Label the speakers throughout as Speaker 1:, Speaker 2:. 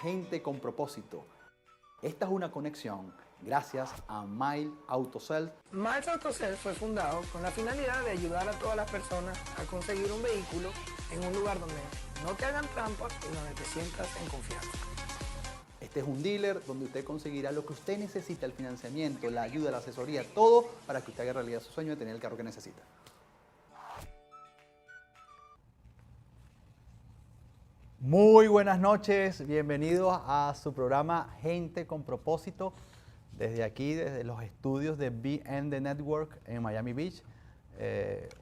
Speaker 1: Gente con Propósito. Esta es una conexión gracias a Mile Autosell.
Speaker 2: Miles Autosell fue fundado con la finalidad de ayudar a todas las personas a conseguir un vehículo en un lugar donde no te hagan trampas y donde te sientas en confianza.
Speaker 1: Este es un dealer donde usted conseguirá lo que usted necesita, el financiamiento, la ayuda, la asesoría, todo para que usted haga realidad su sueño de tener el carro que necesita. Muy buenas noches, bienvenidos a su programa Gente con Propósito. Desde aquí, desde los estudios de BN The Network en Miami Beach.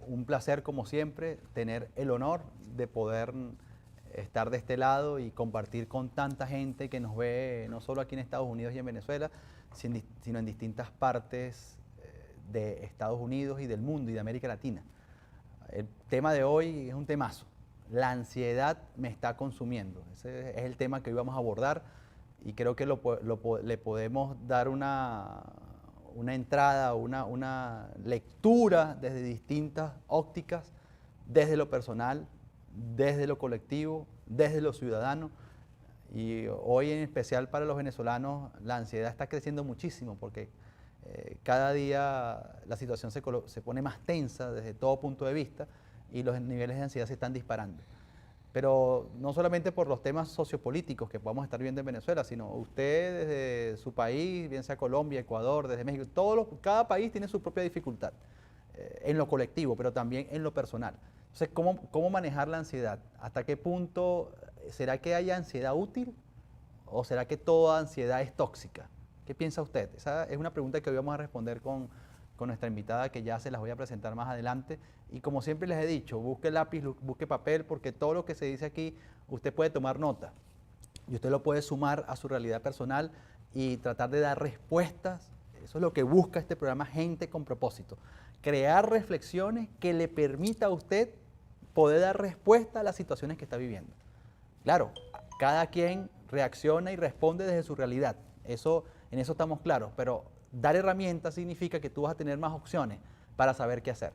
Speaker 1: Un placer, como siempre, tener el honor de poder estar de este lado y compartir con tanta gente que nos ve no solo aquí en Estados Unidos y en Venezuela, sino en distintas partes de Estados Unidos y del mundo y de América Latina. El tema de hoy es un temazo. La ansiedad me está consumiendo. Ese es el tema que hoy vamos a abordar y creo que le podemos dar una entrada, una lectura desde distintas ópticas, desde lo personal, desde lo colectivo, desde lo ciudadano. Y hoy en especial para los venezolanos la ansiedad está creciendo muchísimo porque cada día la situación se pone más tensa desde todo punto de vista y los niveles de ansiedad se están disparando. Pero no solamente por los temas sociopolíticos que podamos estar viendo en Venezuela, sino usted desde su país, bien sea Colombia, Ecuador, desde México, cada país tiene su propia dificultad en lo colectivo, pero también en lo personal. Entonces, ¿cómo manejar la ansiedad? ¿Hasta qué punto será que haya ansiedad útil o será que toda ansiedad es tóxica? ¿Qué piensa usted? Esa es una pregunta que hoy vamos a responder con nuestra invitada, que ya se las voy a presentar más adelante. Y como siempre les he dicho, busque lápiz, busque papel, porque todo lo que se dice aquí, usted puede tomar nota. Y usted lo puede sumar a su realidad personal y tratar de dar respuestas. Eso es lo que busca este programa Gente con Propósito. Crear reflexiones que le permita a usted poder dar respuesta a las situaciones que está viviendo. Claro, cada quien reacciona y responde desde su realidad. En eso estamos claros, pero dar herramientas significa que tú vas a tener más opciones para saber qué hacer.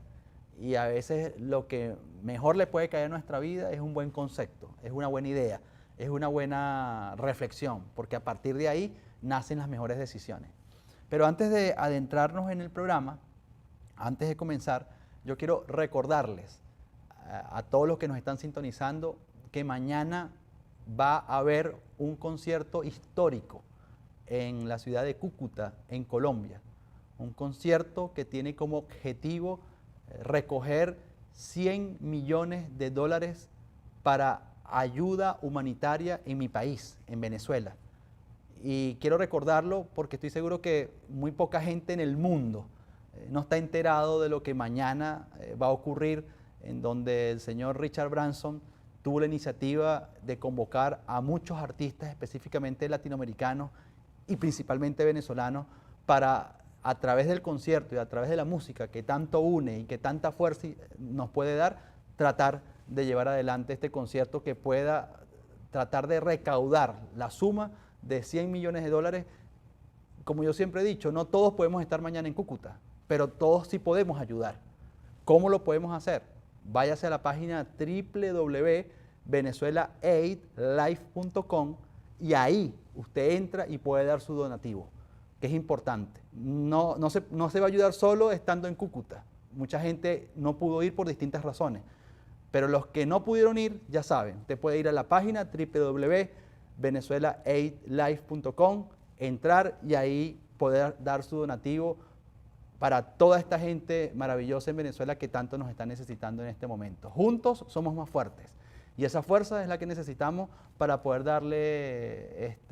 Speaker 1: Y a veces lo que mejor le puede caer a nuestra vida es un buen concepto, es una buena idea, es una buena reflexión, porque a partir de ahí nacen las mejores decisiones. Pero antes de adentrarnos en el programa, antes de comenzar, yo quiero recordarles a todos los que nos están sintonizando que mañana va a haber un concierto histórico en la ciudad de Cúcuta, en Colombia. Un concierto que tiene como objetivo recoger $100 millones para ayuda humanitaria en mi país, en Venezuela. Y quiero recordarlo porque estoy seguro que muy poca gente en el mundo no está enterado de lo que mañana va a ocurrir, en donde el señor Richard Branson tuvo la iniciativa de convocar a muchos artistas, específicamente latinoamericanos y principalmente venezolanos, para a través del concierto y a través de la música que tanto une y que tanta fuerza nos puede dar, tratar de llevar adelante este concierto que pueda tratar de recaudar la suma de $100 millones. Como yo siempre he dicho, no todos podemos estar mañana en Cúcuta, pero todos sí podemos ayudar. ¿Cómo lo podemos hacer? Váyase a la página www.venezuelaaidlife.com y ahí usted entra y puede dar su donativo, que es importante. No se va a ayudar solo estando en Cúcuta. Mucha gente no pudo ir por distintas razones, pero los que no pudieron ir, ya saben, usted puede ir a la página www.venezuelaaidlife.com, entrar y ahí poder dar su donativo para toda esta gente maravillosa en Venezuela que tanto nos está necesitando en este momento. Juntos somos más fuertes. Y esa fuerza es la que necesitamos para poder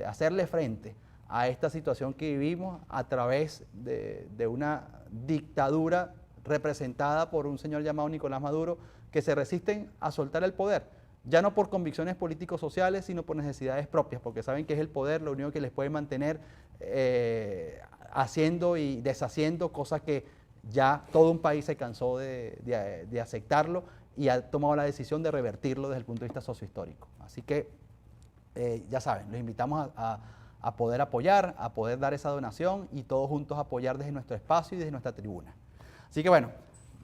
Speaker 1: hacerle frente a esta situación que vivimos a través de una dictadura representada por un señor llamado Nicolás Maduro, que se resisten a soltar el poder, ya no por convicciones políticos sociales, sino por necesidades propias, porque saben que es el poder lo único que les puede mantener haciendo y deshaciendo cosas que ya todo un país se cansó de aceptarlo y ha tomado la decisión de revertirlo desde el punto de vista sociohistórico. Así que, ya saben, los invitamos a poder apoyar, a poder dar esa donación y todos juntos apoyar desde nuestro espacio y desde nuestra tribuna. Así que bueno,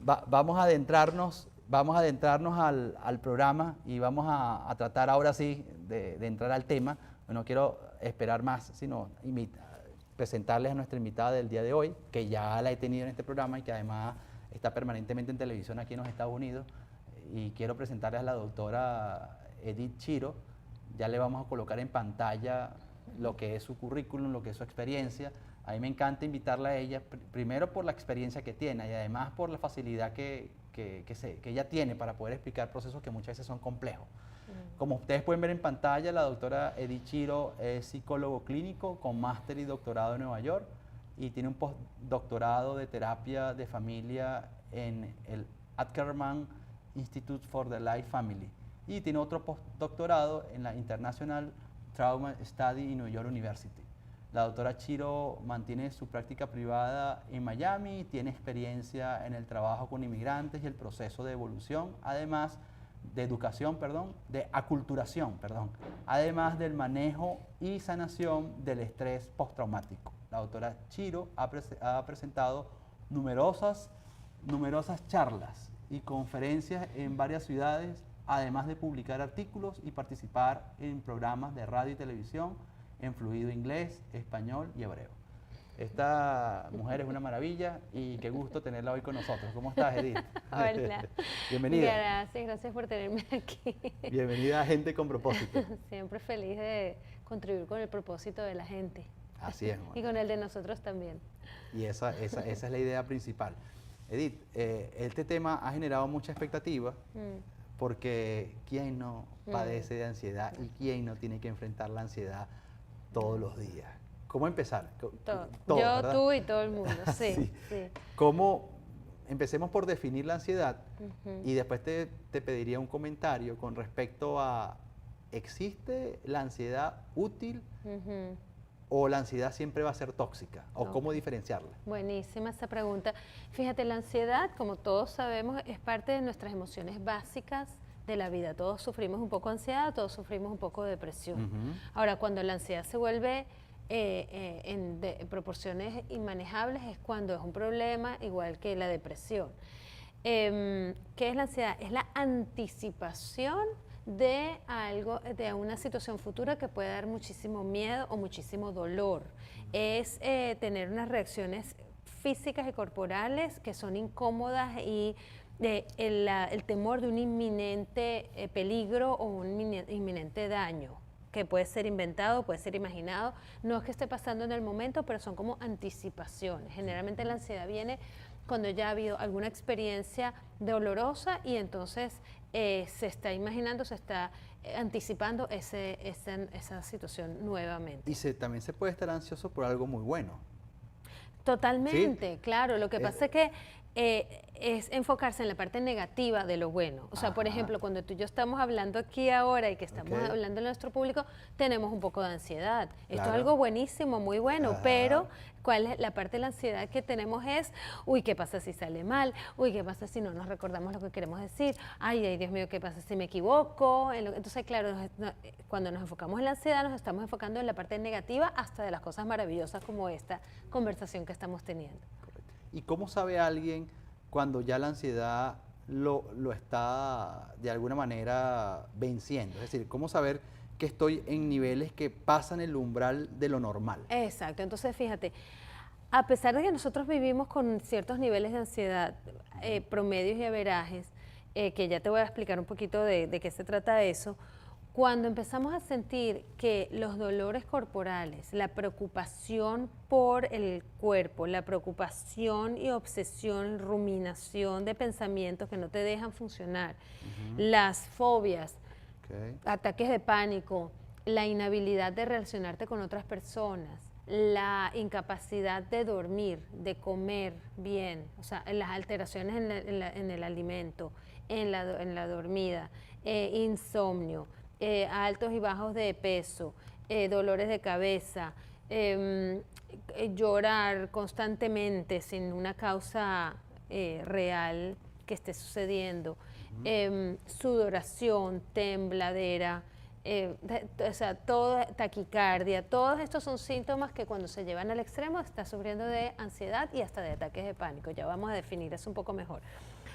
Speaker 1: vamos a adentrarnos al programa y vamos a tratar ahora sí de entrar al tema, no quiero esperar más, sino presentarles a nuestra invitada del día de hoy, que ya la he tenido en este programa y que además está permanentemente en televisión aquí en los Estados Unidos. Y quiero presentarles a la doctora Edith Chiro. Ya le vamos a colocar en pantalla lo que es su currículum, lo que es su experiencia. A mí me encanta invitarla a ella, primero por la experiencia que tiene y además por la facilidad que ella tiene para poder explicar procesos que muchas veces son complejos. Como ustedes pueden ver en pantalla, la doctora Edith Chiro es psicólogo clínico con máster y doctorado en Nueva York y tiene un postdoctorado de terapia de familia en el Ackerman Institute for the Life Family y tiene otro postdoctorado en la International Trauma Study en New York University. La doctora Chiro mantiene su práctica privada en Miami, tiene experiencia en el trabajo con inmigrantes y el proceso de evolución, además de educación, de aculturación, además del manejo y sanación del estrés postraumático. La doctora Chiro ha presentado numerosas charlas y conferencias en varias ciudades, además de publicar artículos y participar en programas de radio y televisión en fluido inglés, español y hebreo. Esta mujer es una maravilla y qué gusto tenerla hoy con nosotros. ¿Cómo estás, Edith?
Speaker 3: Hola.
Speaker 1: Bienvenida.
Speaker 3: Gracias por tenerme aquí.
Speaker 1: Bienvenida a Gente con Propósito.
Speaker 3: Siempre feliz de contribuir con el propósito de la gente.
Speaker 1: Así es.
Speaker 3: Y con el de nosotros también.
Speaker 1: Y esa es la idea principal. Edith, este tema ha generado mucha expectativa porque ¿quién no padece de ansiedad y quién no tiene que enfrentar la ansiedad todos los días? ¿Cómo empezar?
Speaker 3: Todo, yo,
Speaker 1: ¿verdad?
Speaker 3: tú y todo el mundo, sí.
Speaker 1: ¿Cómo? Empecemos por definir la ansiedad y después te pediría un comentario con respecto a ¿existe la ansiedad útil o la ansiedad siempre va a ser tóxica? ¿O cómo diferenciarla?
Speaker 3: Buenísima esa pregunta. Fíjate, la ansiedad, como todos sabemos, es parte de nuestras emociones básicas de la vida. Todos sufrimos un poco de ansiedad, todos sufrimos un poco de depresión. Ahora, cuando la ansiedad se vuelve en proporciones inmanejables es cuando es un problema, igual que la depresión. ¿Qué es la ansiedad? Es la anticipación de algo, de una situación futura que puede dar muchísimo miedo o muchísimo dolor. Es tener unas reacciones físicas y corporales que son incómodas y el temor de un inminente peligro o un inminente daño, que puede ser inventado, puede ser imaginado, no es que esté pasando en el momento, pero son como anticipaciones. Generalmente la ansiedad viene cuando ya ha habido alguna experiencia dolorosa y entonces se está imaginando, se está anticipando esa situación nuevamente.
Speaker 1: Y también se puede estar ansioso por algo muy bueno.
Speaker 3: Totalmente,
Speaker 1: ¿Sí?
Speaker 3: Claro. Lo que pasa es que es enfocarse en la parte negativa de lo bueno. O sea, por ejemplo, cuando tú y yo estamos hablando aquí ahora y que estamos hablando a nuestro público, tenemos un poco de ansiedad. Esto es algo buenísimo, muy bueno, pero ¿cuál es la parte de la ansiedad que tenemos? Es, uy, ¿qué pasa si sale mal? Uy, ¿qué pasa si no nos recordamos lo que queremos decir? Ay, Dios mío, ¿qué pasa si me equivoco? Entonces, claro, cuando nos enfocamos en la ansiedad, nos estamos enfocando en la parte negativa hasta de las cosas maravillosas como esta conversación que estamos teniendo.
Speaker 1: ¿Y cómo sabe alguien cuando ya la ansiedad lo está de alguna manera venciendo? Es decir, ¿cómo saber que estoy en niveles que pasan el umbral de lo normal?
Speaker 3: Exacto, entonces fíjate, a pesar de que nosotros vivimos con ciertos niveles de ansiedad, promedios y averajes, que ya te voy a explicar un poquito de qué se trata eso, cuando empezamos a sentir que los dolores corporales, la preocupación por el cuerpo, la preocupación y obsesión, ruminación de pensamientos que no te dejan funcionar, las fobias, ataques de pánico, la inhabilidad de relacionarte con otras personas, la incapacidad de dormir, de comer bien, o sea, las alteraciones en el alimento, en la dormida, insomnio, altos y bajos de peso, dolores de cabeza, llorar constantemente sin una causa real que esté sucediendo, sudoración, tembladera, o sea, taquicardia, todos estos son síntomas que cuando se llevan al extremo está sufriendo de ansiedad y hasta de ataques de pánico. Ya vamos a definir eso un poco mejor.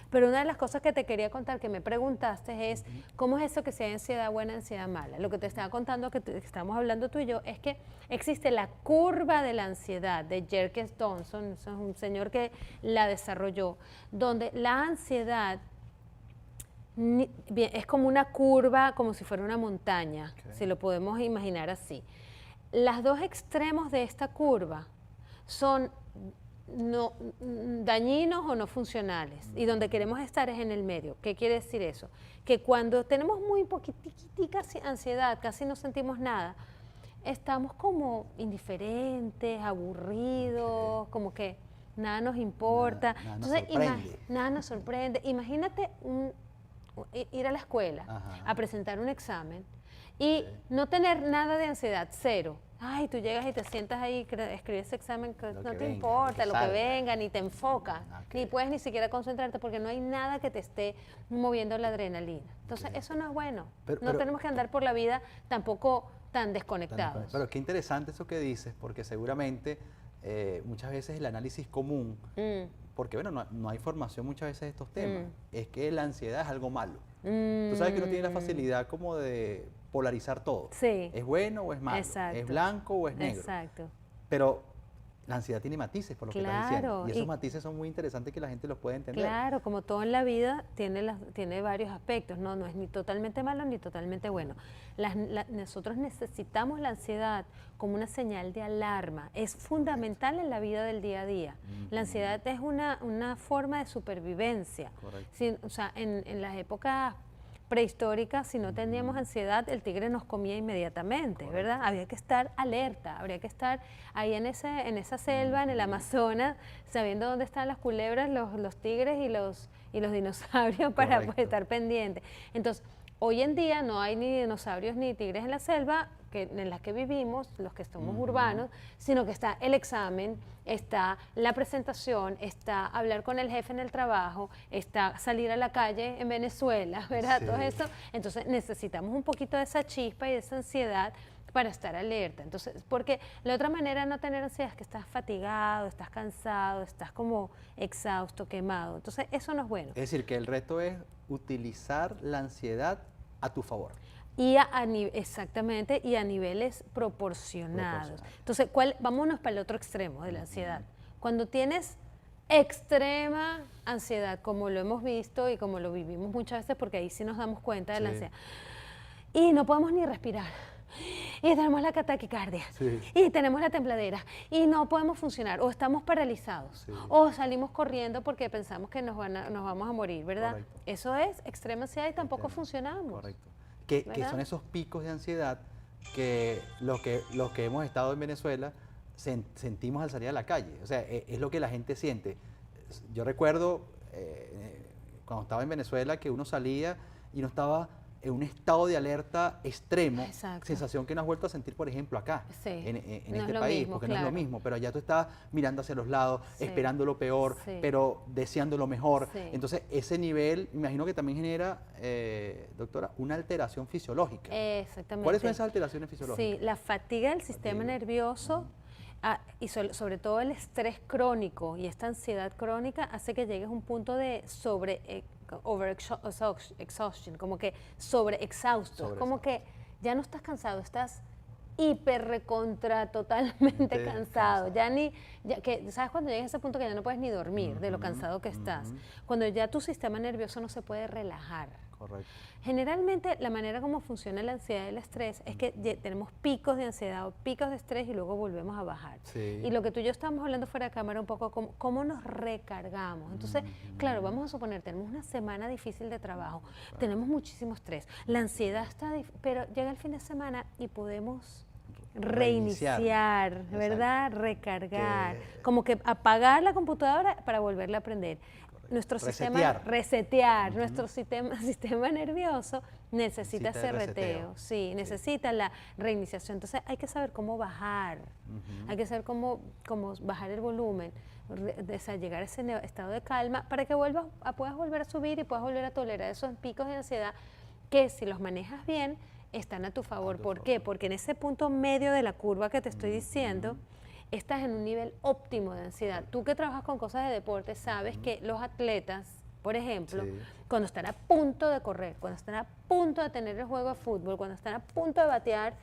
Speaker 3: Pero una de las cosas que te quería contar, que me preguntaste, es cómo es eso que si hay ansiedad buena, ansiedad mala. Lo que te estaba contando, que estamos hablando tú y yo, es que existe la curva de la ansiedad de Jerkes Dodson, es un señor que la desarrolló, donde la ansiedad es como una curva, como si fuera una montaña, si lo podemos imaginar así. Los dos extremos de esta curva son dañinos o no funcionales, y donde queremos estar es en el medio. ¿Qué quiere decir eso? Que cuando tenemos muy poquitica ansiedad, casi no sentimos nada, estamos como indiferentes, aburridos, como que nada nos importa. Entonces, nada nos sorprende. Imagínate ir a la escuela a presentar un examen y no tener nada de ansiedad, cero. Ay, tú llegas y te sientas ahí, escribes ese examen, que no te importa, lo que venga, ni te enfocas, ni puedes ni siquiera concentrarte porque no hay nada que te esté moviendo la adrenalina. Entonces, eso no es bueno. No tenemos que andar por la vida tampoco tan desconectados.
Speaker 1: Pero qué interesante eso que dices, porque seguramente muchas veces el análisis común, porque bueno, no hay formación muchas veces de estos temas, es que la ansiedad es algo malo. Tú sabes que uno tiene la facilidad como de polarizar todo.
Speaker 3: Sí.
Speaker 1: ¿Es bueno o es malo?
Speaker 3: Exacto.
Speaker 1: ¿Es blanco o es negro?
Speaker 3: Exacto.
Speaker 1: Pero la ansiedad tiene matices, por lo que estás diciendo. Y esos matices son muy interesantes que la gente los puede entender.
Speaker 3: Claro, como todo en la vida, tiene varios aspectos. No es ni totalmente malo ni totalmente bueno. Nosotros necesitamos la ansiedad como una señal de alarma. Es fundamental en la vida del día a día. La ansiedad es una forma de supervivencia. Correcto. O sea, en las épocas prehistóricas, si no teníamos ansiedad, el tigre nos comía inmediatamente, ¿verdad? Había que estar alerta, habría que estar ahí en esa selva, en el Amazonas, sabiendo dónde están las culebras, los tigres y los dinosaurios para pues, estar pendientes. Entonces, hoy en día no hay ni dinosaurios ni tigres en la selva en la que vivimos, los que somos urbanos, sino que está el examen, está la presentación, está hablar con el jefe en el trabajo, está salir a la calle en Venezuela, ¿verdad? Sí. Todo eso. Entonces necesitamos un poquito de esa chispa y de esa ansiedad para estar alerta. Entonces, porque la otra manera de no tener ansiedad es que estás fatigado, estás cansado, estás como exhausto, quemado. Entonces, eso no es bueno.
Speaker 1: Es decir, que el reto es utilizar la ansiedad a tu favor.
Speaker 3: Y exactamente, y a niveles proporcionados. Entonces, vámonos para el otro extremo de la ansiedad. Cuando tienes extrema ansiedad, como lo hemos visto y como lo vivimos muchas veces, porque ahí sí nos damos cuenta de la ansiedad, y no podemos ni respirar, y tenemos la taquicardia, y tenemos la tembladera, y no podemos funcionar, o estamos paralizados, o salimos corriendo porque pensamos que nos vamos a morir, ¿verdad? Correcto. Eso es extrema ansiedad y tampoco funcionamos.
Speaker 1: Correcto. Que son esos picos de ansiedad que los que hemos estado en Venezuela sentimos al salir a la calle. O sea, es lo que la gente siente. Yo recuerdo cuando estaba en Venezuela que uno salía y no estaba en un estado de alerta extremo, sensación que no has vuelto a sentir, por ejemplo, acá, en este país, porque no es lo mismo, pero allá tú estás mirando hacia los lados, esperando lo peor, pero deseando lo mejor. Entonces, ese nivel, imagino que también genera, doctora, una alteración fisiológica.
Speaker 3: Exactamente.
Speaker 1: ¿Cuáles son esas alteraciones fisiológicas?
Speaker 3: Sí, la fatiga del sistema nervioso, y sobre todo el estrés crónico y esta ansiedad crónica hace que llegues a un punto de overexhaustion, como que sobreexhausto, como que ya no estás cansado, estás totalmente cansado. ¿Sabes cuando llegas a ese punto que ya no puedes ni dormir de lo cansado que estás? Cuando ya tu sistema nervioso no se puede relajar.
Speaker 1: Correcto.
Speaker 3: Generalmente la manera como funciona la ansiedad y el estrés es que tenemos picos de ansiedad o picos de estrés y luego volvemos a bajar. Y lo que tú y yo estábamos hablando fuera de cámara un poco cómo nos recargamos. Entonces, claro, vamos a suponer, tenemos una semana difícil de trabajo, tenemos muchísimo estrés, la ansiedad está, pero llega el fin de semana y podemos reiniciar, ¿verdad? Recargar, como que apagar la computadora para volverla a prender. Nuestro resetear, nuestro sistema nervioso necesita ese reseteo, necesita la reiniciación. Entonces hay que saber cómo bajar, hay que saber cómo bajar el volumen, llegar a ese estado de calma para que puedas volver a subir y puedas volver a tolerar esos picos de ansiedad que si los manejas bien están a tu favor. ¿Por qué? Porque en ese punto medio de la curva que te estoy diciendo, estás en un nivel óptimo de ansiedad. Tú que trabajas con cosas de deporte sabes que los atletas Por ejemplo,
Speaker 1: Sí.
Speaker 3: cuando están a punto de correr, cuando están a punto de tener el juego de fútbol, cuando están a punto de batear,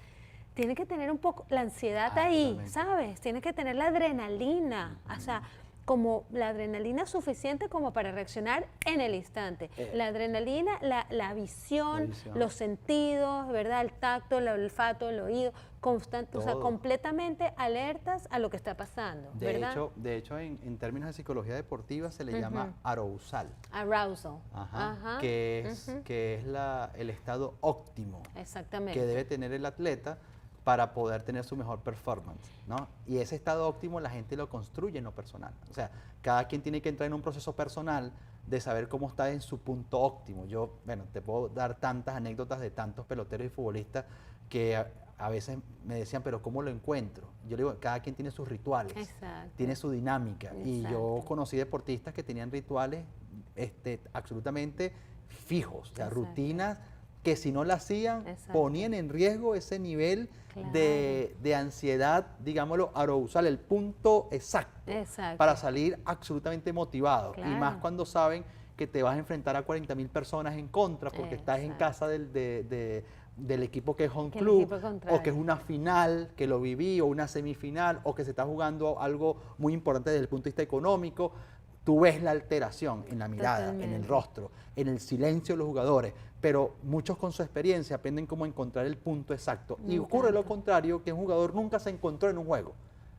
Speaker 3: tiene que tener un poco la ansiedad ahí,
Speaker 1: Totalmente.
Speaker 3: ¿sabes? Tiene que tener la adrenalina, o sea, como la adrenalina suficiente como para reaccionar en el instante. La adrenalina, la visión,
Speaker 1: visión.
Speaker 3: los sentidos, ¿verdad? El tacto, el olfato, el oído, constante, o sea,
Speaker 1: Todo.
Speaker 3: completamente alertas a lo que está pasando, ¿verdad?
Speaker 1: De hecho en términos de psicología deportiva se le llama arousal,
Speaker 3: Arousal.
Speaker 1: ajá, que es el estado óptimo
Speaker 3: Exactamente.
Speaker 1: que debe tener el atleta para poder tener su mejor performance, ¿no? Y ese estado óptimo la gente lo construye en lo personal. O sea, cada quien tiene que entrar en un proceso personal de saber cómo está en su punto óptimo. Yo, bueno, te puedo dar tantas anécdotas de tantos peloteros y futbolistas que a veces me decían, pero ¿cómo lo encuentro? Yo le digo, cada quien tiene sus rituales,
Speaker 3: Exacto.
Speaker 1: tiene su dinámica. Y yo
Speaker 3: Exacto.
Speaker 1: conocí deportistas que tenían rituales absolutamente fijos, o sea,
Speaker 3: Exacto.
Speaker 1: rutinas que si no la hacían,
Speaker 3: Exacto.
Speaker 1: ponían en riesgo ese nivel
Speaker 3: Claro.
Speaker 1: de ansiedad, digámoslo, arousal, el punto exacto,
Speaker 3: Exacto.
Speaker 1: para salir absolutamente motivado. Y más
Speaker 3: Claro.
Speaker 1: cuando saben que te vas a enfrentar a 40.000 personas en contra porque estás en
Speaker 3: Exacto.
Speaker 1: casa del equipo que es home
Speaker 3: Que el
Speaker 1: club,
Speaker 3: equipo contrario.
Speaker 1: o que es una final, que lo viví, o una semifinal, o que se está jugando algo muy importante desde el punto de vista económico. Tú ves la alteración en la mirada, en el
Speaker 3: Totalmente.
Speaker 1: rostro, en el silencio de los jugadores, pero muchos con su experiencia aprenden cómo encontrar el punto exacto.
Speaker 3: Me
Speaker 1: Y ocurre lo
Speaker 3: encanta.
Speaker 1: contrario, que un jugador nunca se encontró en un juego.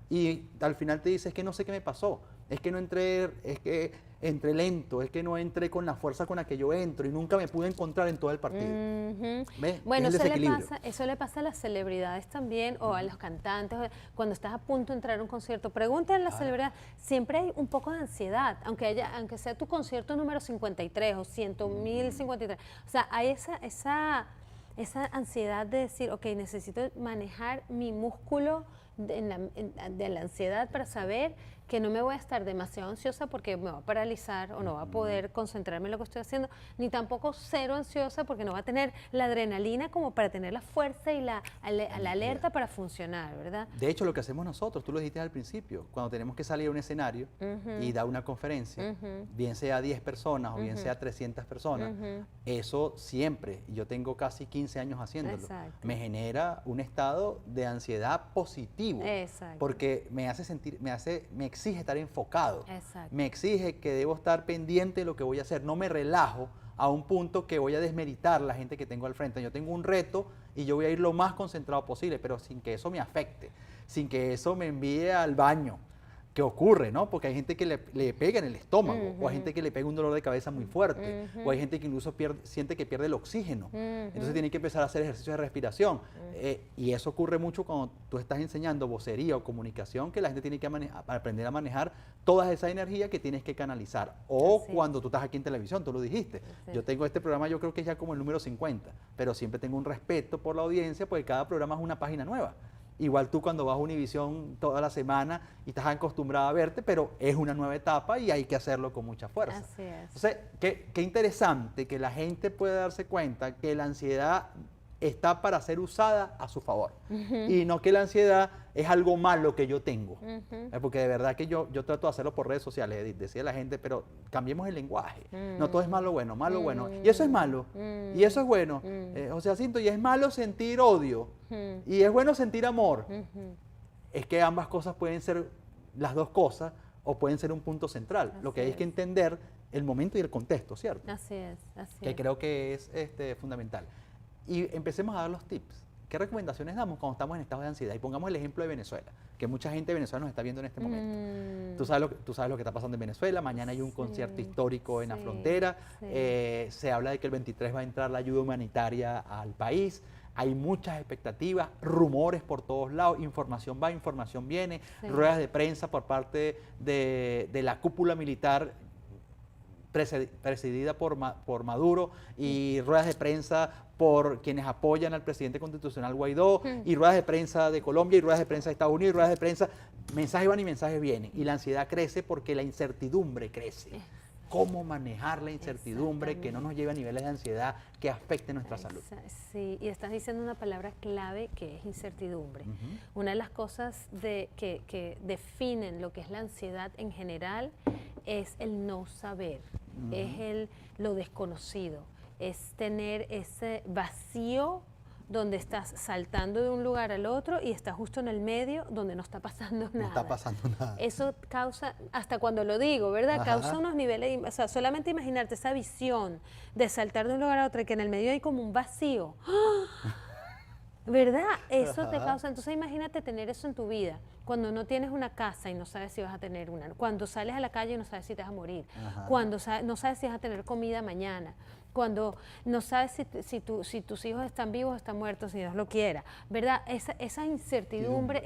Speaker 1: Y al final te dice, es que no sé qué me pasó, es que no entré, es que entré lento, es que no entré con la fuerza con la que yo entro y nunca me pude encontrar en todo el partido.
Speaker 3: Ujú.
Speaker 1: ¿Ves?
Speaker 3: Bueno,
Speaker 1: Es el
Speaker 3: eso le,
Speaker 1: desequilibrio.
Speaker 3: eso le pasa a las celebridades también, o a los cantantes, cuando estás a punto de entrar a un concierto. Pregúntale a las celebridades, siempre hay un poco de ansiedad, aunque sea tu concierto número 53 o 100.053. O sea, hay esa ansiedad de decir, ok, necesito manejar mi músculo de la ansiedad para saber que no me voy a estar demasiado ansiosa porque me va a paralizar o no va a poder concentrarme en lo que estoy haciendo, ni tampoco cero ansiosa porque no va a tener la adrenalina como para tener la fuerza y la alerta para funcionar, ¿verdad?
Speaker 1: De hecho, lo que hacemos nosotros, tú lo dijiste al principio, cuando tenemos que salir a un escenario y dar una conferencia, bien sea 10 personas o bien sea 300 personas, eso siempre, y yo tengo casi 15 años haciéndolo,
Speaker 3: Exacto.
Speaker 1: me genera un estado de ansiedad positivo.
Speaker 3: Exacto.
Speaker 1: Porque me hace sentir, me exige estar enfocado.
Speaker 3: Exacto.
Speaker 1: Me exige que debo estar pendiente de lo que voy a hacer. No me relajo a un punto que voy a desmeritar la gente que tengo al frente. Yo tengo un reto y yo voy a ir lo más concentrado posible, pero sin que eso me afecte, sin que eso me envíe al baño. ¿Qué ocurre, no? Porque hay gente que le pega en el estómago, o hay gente que le pega un dolor de cabeza muy fuerte, o hay gente que incluso siente que pierde el oxígeno. Entonces tiene que empezar a hacer ejercicios de respiración. Y eso ocurre mucho cuando tú estás enseñando vocería o comunicación, que la gente tiene que aprender a manejar toda esa energía que tienes que canalizar. O
Speaker 3: Así
Speaker 1: cuando tú estás aquí en televisión, tú lo dijiste.
Speaker 3: Sí.
Speaker 1: Yo tengo este programa, yo creo que es ya como el número 50, pero siempre tengo un respeto por la audiencia, porque cada programa es una página nueva. Igual tú cuando vas a Univisión toda la semana y estás acostumbrada a verte, pero es una nueva etapa y hay que hacerlo con mucha fuerza.
Speaker 3: Así es.
Speaker 1: Entonces, qué interesante que la gente pueda darse cuenta que la ansiedad está para ser usada a su favor. Y no que la ansiedad es algo malo que yo tengo. Porque de verdad que yo trato de hacerlo por redes sociales, Edith, decía la gente, pero cambiemos el lenguaje. No todo es malo, bueno, bueno. Y eso es malo. Y eso es bueno. O sea, siento, y es malo sentir odio. Y es bueno sentir amor. Es que ambas cosas pueden ser las dos cosas o pueden ser un punto central. Lo que hay es que entender el momento y el contexto, ¿cierto?
Speaker 3: Así es, así
Speaker 1: Que
Speaker 3: es.
Speaker 1: creo que es fundamental. Y empecemos a dar los tips. ¿Qué recomendaciones damos cuando estamos en estado de ansiedad? Y pongamos el ejemplo de Venezuela, que mucha gente de Venezuela nos está viendo en este momento. Tú sabes lo que está pasando en Venezuela. Mañana hay un concierto histórico en la frontera. Se habla de que el 23 va a entrar la ayuda humanitaria al país. Hay muchas expectativas, rumores por todos lados, información va, información viene, ruedas de prensa por parte de la cúpula militar presidida por Maduro, y ruedas de prensa por quienes apoyan al presidente constitucional Guaidó, y ruedas de prensa de Colombia, y ruedas de prensa de Estados Unidos, y ruedas de prensa, mensajes van y mensajes vienen, y la ansiedad crece porque la incertidumbre crece. ¿Cómo manejar la incertidumbre que no nos lleve a niveles de ansiedad que afecten nuestra salud?
Speaker 3: Sí, y estás diciendo una palabra clave que es incertidumbre. Una de las cosas que definen lo que es la ansiedad en general es el no saber. es lo desconocido, es tener ese vacío donde estás saltando de un lugar al otro y estás justo en el medio donde no está pasando nada.
Speaker 1: No está pasando nada.
Speaker 3: Eso causa, hasta cuando lo digo, ¿verdad?
Speaker 1: Ajá.
Speaker 3: Causa unos niveles, o sea, solamente imaginarte esa visión de saltar de un lugar a otro y que en el medio hay como un vacío. ¿Verdad? Eso te causa, entonces imagínate tener eso en tu vida, cuando no tienes una casa y no sabes si vas a tener una, cuando sales a la calle y no sabes si te vas a morir, cuando no sabes si vas a tener comida mañana, cuando no sabes si tus hijos están vivos o están muertos, si Dios lo quiera, ¿verdad? Esa incertidumbre,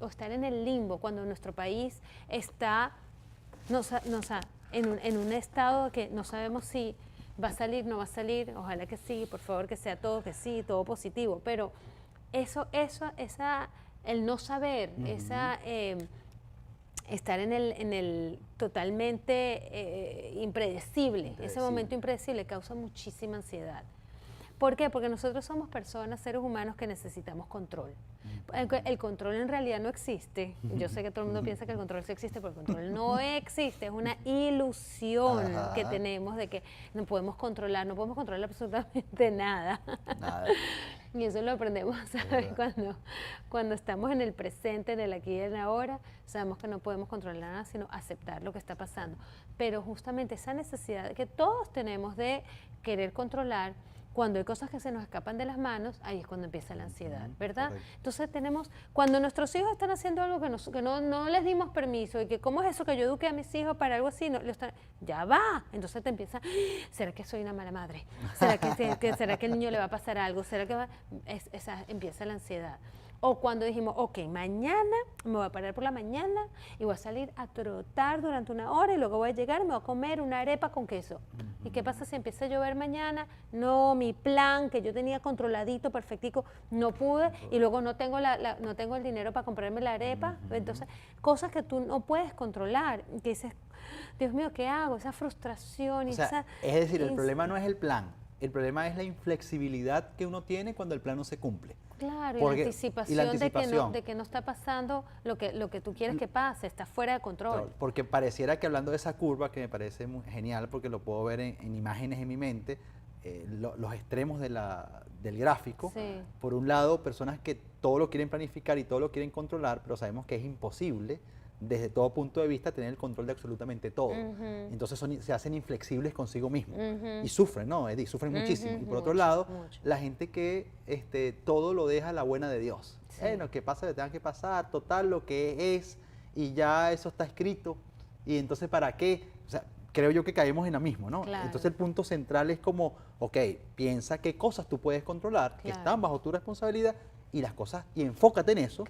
Speaker 3: o estar en el limbo, cuando nuestro país está en un estado que no sabemos si va a salir, no va a salir, ojalá que sí, por favor que sea todo que sí, todo positivo, pero el no saber, estar en el totalmente impredecible, ese momento impredecible causa muchísima ansiedad. ¿Por qué? Porque nosotros somos personas, seres humanos que necesitamos control. El control en realidad no existe. Yo sé que todo el mundo piensa que el control sí existe, pero el control no existe. Es una ilusión que tenemos de que no podemos controlar absolutamente nada.
Speaker 1: Nada.
Speaker 3: Y eso lo aprendemos, ¿sabes? Cuando estamos en el presente, en el aquí y en el ahora, sabemos que no podemos controlar nada, sino aceptar lo que está pasando. Pero justamente esa necesidad que todos tenemos de querer controlar, cuando hay cosas que se nos escapan de las manos, ahí es cuando empieza la ansiedad, ¿verdad?
Speaker 1: Correcto.
Speaker 3: Entonces cuando nuestros hijos están haciendo algo que no les dimos permiso, y que cómo es eso que yo eduqué a mis hijos para algo así, ya va, entonces te empieza, ¿será que soy una mala madre? ¿Será que el niño le va a pasar algo? ¿Será que empieza la ansiedad? O cuando dijimos, ok, mañana me voy a parar por la mañana y voy a salir a trotar durante una hora y luego voy a llegar y me voy a comer una arepa con queso. ¿Y qué pasa si empieza a llover mañana? No, mi plan que yo tenía controladito, perfectico, no pude y luego no tengo el dinero para comprarme la arepa. Entonces, cosas que tú no puedes controlar, que dices, Dios mío, ¿qué hago? Esa frustración.
Speaker 1: O sea, es decir, el problema no es el plan, el problema es la inflexibilidad que uno tiene cuando el plan no se cumple.
Speaker 3: Claro,
Speaker 1: Porque,
Speaker 3: y la anticipación de que no está pasando lo que tú quieres que pase, está fuera de control.
Speaker 1: Porque pareciera que hablando de esa curva, que me parece muy genial porque lo puedo ver en imágenes en mi mente, los extremos del gráfico, sí. Por un lado, personas que todo lo quieren planificar y todo lo quieren controlar, pero sabemos que es imposible desde todo punto de vista tener el control de absolutamente todo. Entonces se hacen inflexibles consigo mismos y sufren, ¿no, Edith? Sufren muchísimo. Y por otro lado, la gente que todo lo deja a la buena de Dios. Sí. Que pase lo que tenga que pasar, total, lo que es, y ya eso está escrito. Y entonces, ¿para qué? O sea, creo yo que caemos en la misma, ¿no? Claro. Entonces el punto central es como, ok, piensa qué cosas tú puedes controlar, que están bajo tu responsabilidad, y las cosas, y enfócate en eso,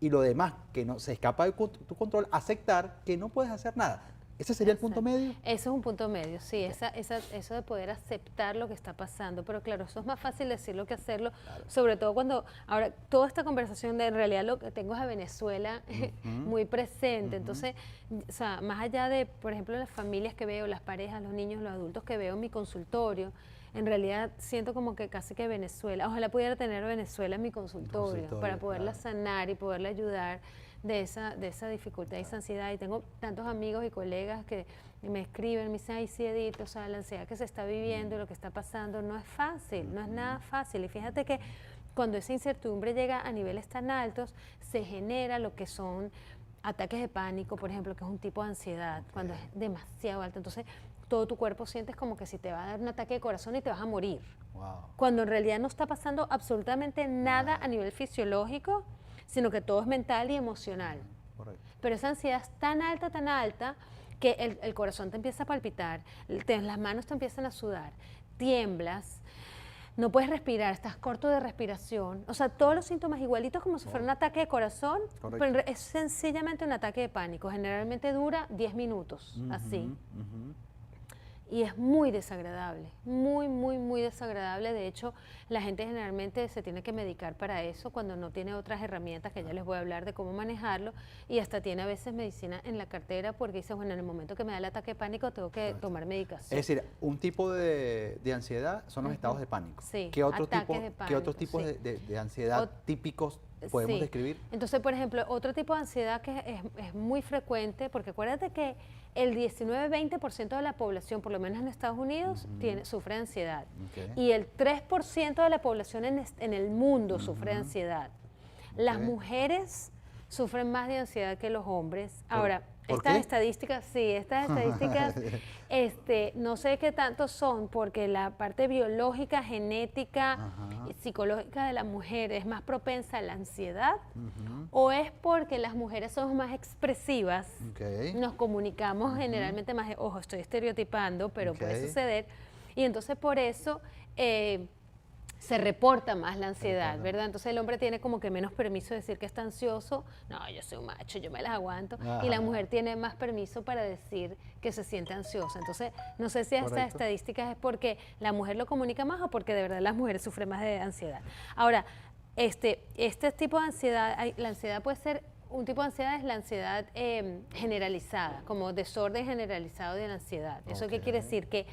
Speaker 1: y lo demás que no se escapa de tu control, aceptar que no puedes hacer nada. ¿Ese sería el punto medio?
Speaker 3: Eso es un punto medio, sí, eso de poder aceptar lo que está pasando, pero claro, eso es más fácil decirlo que hacerlo, sobre todo cuando, ahora, toda esta conversación en realidad lo que tengo es a Venezuela muy presente, entonces, o sea, más allá de, por ejemplo, las familias que veo, las parejas, los niños, los adultos que veo en mi consultorio, en realidad siento como que casi que Venezuela, ojalá pudiera tener Venezuela en mi consultorio para poderla sanar y poderla ayudar de esa dificultad y esa ansiedad. Y tengo tantos amigos y colegas que me escriben, me dicen, ay, sí, Edith, o sea, la ansiedad que se está viviendo y lo que está pasando no es fácil, no es nada fácil. Y fíjate que cuando esa incertidumbre llega a niveles tan altos, se genera lo que son ataques de pánico, por ejemplo, que es un tipo de ansiedad, cuando es demasiado alto. Entonces, todo tu cuerpo sientes como que si te va a dar un ataque de corazón y te vas a morir. Cuando en realidad no está pasando absolutamente nada a nivel fisiológico, sino que todo es mental y emocional. Pero esa ansiedad es tan alta, que el corazón te empieza a palpitar, las manos te empiezan a sudar, tiemblas, no puedes respirar, estás corto de respiración. O sea, todos los síntomas igualitos como si fuera un ataque de corazón, pero es sencillamente un ataque de pánico. Generalmente dura 10 minutos, así. Y es muy desagradable, muy desagradable. De hecho, la gente generalmente se tiene que medicar para eso cuando no tiene otras herramientas, que ya les voy a hablar de cómo manejarlo, y hasta tiene a veces medicina en la cartera porque dice, bueno, en el momento que me da el ataque de pánico tengo que tomar medicación.
Speaker 1: Es decir, un tipo de ansiedad son los estados de pánico.
Speaker 3: Sí,
Speaker 1: ¿Qué otros tipos de ansiedad típicos podemos
Speaker 3: Sí.
Speaker 1: describir.
Speaker 3: Entonces, por ejemplo, otro tipo de ansiedad que es muy frecuente, porque acuérdate que el 19-20% de la población, por lo menos en Estados Unidos, sufre de ansiedad.
Speaker 1: Ok.
Speaker 3: Y el 3% de la población en el mundo sufre de ansiedad. Las
Speaker 1: Ok.
Speaker 3: mujeres sufren más de ansiedad que los hombres. Ahora,
Speaker 1: ¿Por
Speaker 3: estas
Speaker 1: qué?
Speaker 3: estadísticas, sí, estas estadísticas, no sé qué tanto son, porque la parte biológica, genética,
Speaker 1: Ajá.
Speaker 3: y psicológica de la mujer es más propensa a la ansiedad, o es porque las mujeres somos más expresivas,
Speaker 1: Ok.
Speaker 3: nos comunicamos generalmente más, ojo, estoy estereotipando, pero puede
Speaker 1: Ok.
Speaker 3: suceder, y entonces por eso se reporta más la ansiedad,
Speaker 1: reporta
Speaker 3: ¿verdad? Entonces el hombre tiene como que menos permiso de decir que está ansioso, no, yo soy un macho, yo me las aguanto, y la
Speaker 1: Ajá.
Speaker 3: mujer tiene más permiso para decir que se siente ansiosa. Entonces, no sé si estas
Speaker 1: Correcto.
Speaker 3: estadísticas es porque la mujer lo comunica más o porque de verdad las mujeres sufren más de ansiedad. Ahora, este tipo de ansiedad, la ansiedad puede ser, un tipo de ansiedad es la ansiedad generalizada, como desorden generalizado de la ansiedad. ¿Eso qué quiere
Speaker 1: Ok.
Speaker 3: decir? Que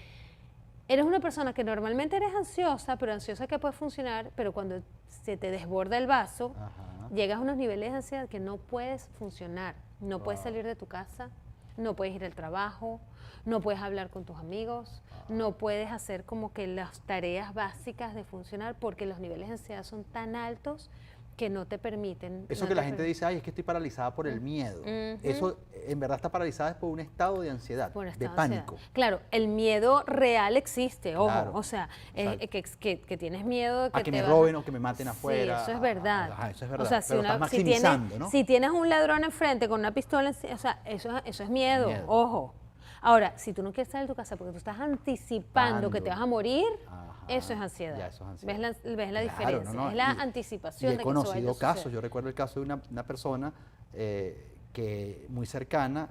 Speaker 3: eres una persona que normalmente eres ansiosa, pero ansiosa que puede funcionar, pero cuando se te desborda el vaso,
Speaker 1: Ajá.
Speaker 3: llegas a unos niveles de ansiedad que no puedes funcionar, no puedes
Speaker 1: Wow.
Speaker 3: salir de tu casa, no puedes ir al trabajo, no puedes hablar con tus amigos, no puedes hacer como que las tareas básicas de funcionar porque los niveles de ansiedad son tan altos que no te permiten.
Speaker 1: Eso
Speaker 3: no
Speaker 1: que
Speaker 3: te
Speaker 1: la gente dice, ay, es que estoy paralizada por el miedo.
Speaker 3: Ujú.
Speaker 1: Eso en verdad está paralizada es por un estado de ansiedad,
Speaker 3: Por
Speaker 1: de
Speaker 3: estado de ansiedad.
Speaker 1: pánico.
Speaker 3: Claro, el miedo real existe, ojo,
Speaker 1: Claro,
Speaker 3: o sea,
Speaker 1: exacto.
Speaker 3: que tienes miedo de que
Speaker 1: A que
Speaker 3: te
Speaker 1: me
Speaker 3: vas
Speaker 1: roben o que me maten afuera.
Speaker 3: Sí, eso es verdad.
Speaker 1: Ajá, eso es verdad.
Speaker 3: O sea,
Speaker 1: Pero estás maximizando, ¿no?
Speaker 3: si tienes un ladrón enfrente con una pistola, o sea, eso es miedo,
Speaker 1: Miedo.
Speaker 3: ojo. Ahora, si tú no quieres salir de tu casa porque tú estás anticipando que te vas a morir,
Speaker 1: Ajá,
Speaker 3: eso es ansiedad.
Speaker 1: ya, eso es ansiedad.
Speaker 3: ¿Ves la
Speaker 1: Claro,
Speaker 3: diferencia?
Speaker 1: no, no,
Speaker 3: Es la
Speaker 1: y
Speaker 3: anticipación
Speaker 1: he
Speaker 3: de que eso vaya a
Speaker 1: conocido casos,
Speaker 3: suceder.
Speaker 1: yo recuerdo el caso de una persona que muy cercana,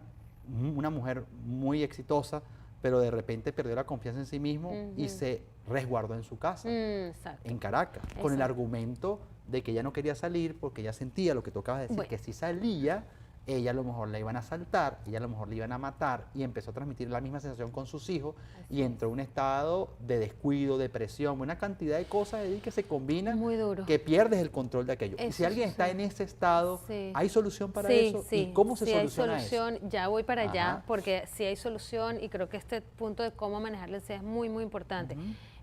Speaker 1: una mujer muy exitosa, pero de repente perdió la confianza en sí mismo y se resguardó en su casa,
Speaker 3: Exacto.
Speaker 1: en Caracas, con el
Speaker 3: Exacto.
Speaker 1: argumento de que ella no quería salir porque ella sentía lo que tocaba decir,
Speaker 3: Bueno.
Speaker 1: que si salía, ella a lo mejor la iban a asaltar, ella a lo mejor la iban a matar, y empezó a transmitir la misma sensación con sus hijos, y entró en un estado de descuido, depresión, una cantidad de cosas ahí que se combinan,
Speaker 3: Muy duro.
Speaker 1: que pierdes el control de aquello. Y si
Speaker 3: Eso
Speaker 1: alguien está en ese estado,
Speaker 3: Sí.
Speaker 1: ¿hay solución para
Speaker 3: Sí,
Speaker 1: eso?
Speaker 3: sí,
Speaker 1: ¿Y cómo se
Speaker 3: sí
Speaker 1: soluciona
Speaker 3: hay solución,
Speaker 1: eso?
Speaker 3: ya voy para allá,
Speaker 1: Ajá.
Speaker 3: porque sí hay solución y creo que este punto de cómo manejar la ansiedad es muy, muy importante.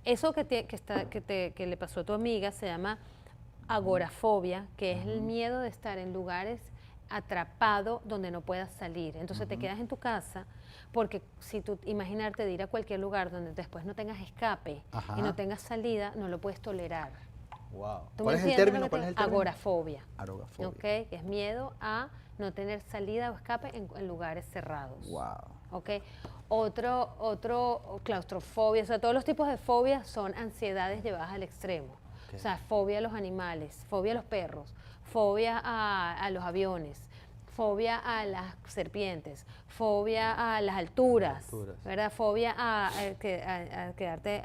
Speaker 3: Eso que le pasó a tu amiga se llama agorafobia, que es el miedo de estar en lugares atrapado donde no puedas salir. Entonces te quedas en tu casa, porque si tú imaginarte de ir a cualquier lugar donde después no tengas escape
Speaker 1: Ajá.
Speaker 3: y no tengas salida, no lo puedes tolerar.
Speaker 1: Wow.
Speaker 3: ¿Tú
Speaker 1: ¿Cuál
Speaker 3: me
Speaker 1: es el
Speaker 3: entiendes
Speaker 1: término?
Speaker 3: lo que
Speaker 1: ¿Cuál
Speaker 3: te
Speaker 1: es el
Speaker 3: digo?
Speaker 1: término?
Speaker 3: Agorafobia.
Speaker 1: Agorafobia.
Speaker 3: ¿Ok? Que es miedo a no tener salida o escape en lugares cerrados.
Speaker 1: Wow.
Speaker 3: ¿Ok? Otro, claustrofobia, o sea, todos los tipos de fobias son ansiedades llevadas al extremo.
Speaker 1: Ok.
Speaker 3: O sea, fobia a los animales, fobia a los perros, fobia a los aviones, fobia a las serpientes, fobia a las alturas, ¿verdad? Fobia a quedarte,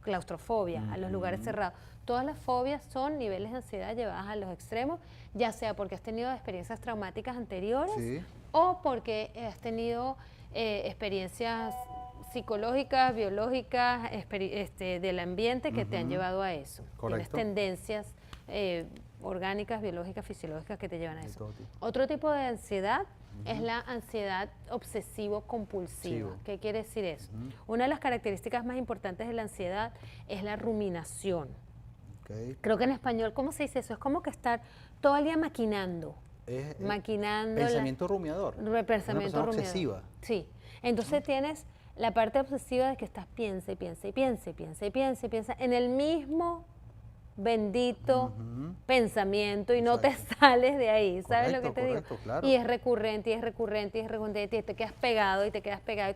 Speaker 3: claustrofobia, a los lugares cerrados. Todas las fobias son niveles de ansiedad llevadas a los extremos, ya sea porque has tenido experiencias traumáticas anteriores
Speaker 1: Sí.
Speaker 3: o porque has tenido experiencias psicológicas, biológicas, del ambiente que te han llevado a eso. Tienes
Speaker 1: Correcto.
Speaker 3: tendencias orgánicas, biológicas, fisiológicas que te llevan a
Speaker 1: De
Speaker 3: eso.
Speaker 1: todo tipo.
Speaker 3: Otro tipo de ansiedad es la ansiedad obsesivo-compulsiva.
Speaker 1: Obsesivo.
Speaker 3: ¿Qué quiere decir eso? Una de las características más importantes de la ansiedad es la ruminación.
Speaker 1: Ok.
Speaker 3: Creo que en español, ¿cómo se dice eso? Es como que estar todo el día maquinando.
Speaker 1: Es
Speaker 3: Maquinando.
Speaker 1: pensamiento rumiador.
Speaker 3: Pensamiento
Speaker 1: Una persona
Speaker 3: rumiador.
Speaker 1: obsesiva.
Speaker 3: Sí. Entonces tienes la parte obsesiva de que estás piensa y piensa y piensa y piensa y piensa y piensa en el mismo bendito pensamiento y no te sales de ahí, ¿sabes lo que te digo?
Speaker 1: Correcto, claro.
Speaker 3: Y es recurrente, y es recurrente, y es recurrente, y te quedas pegado, y te quedas pegado,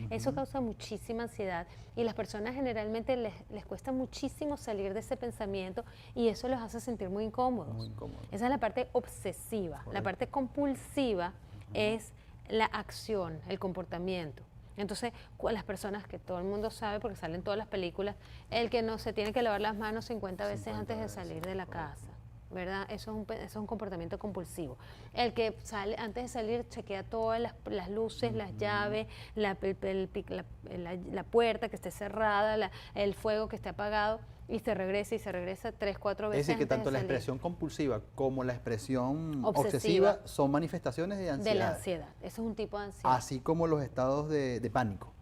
Speaker 3: Eso causa muchísima ansiedad y las personas generalmente les cuesta muchísimo salir de ese pensamiento y eso los hace sentir muy incómodos.
Speaker 1: Muy incómodos.
Speaker 3: Esa es la parte obsesiva. La parte compulsiva es la acción, el comportamiento. Entonces, las personas que todo el mundo sabe, porque salen todas las películas, el que no se tiene que lavar las manos 50 veces antes de salir de la casa, ¿verdad? Eso es un comportamiento compulsivo. El que sale antes de salir chequea todas las luces, las llaves, la puerta que esté cerrada, el fuego que esté apagado. y se regresa 3, 4
Speaker 1: Es
Speaker 3: veces.
Speaker 1: decir, que
Speaker 3: antes
Speaker 1: tanto
Speaker 3: de
Speaker 1: la
Speaker 3: salir.
Speaker 1: expresión compulsiva como la expresión
Speaker 3: Obsesiva.
Speaker 1: obsesiva son manifestaciones de ansiedad.
Speaker 3: De la ansiedad. Eso es un tipo de ansiedad.
Speaker 1: Así como los estados de pánico.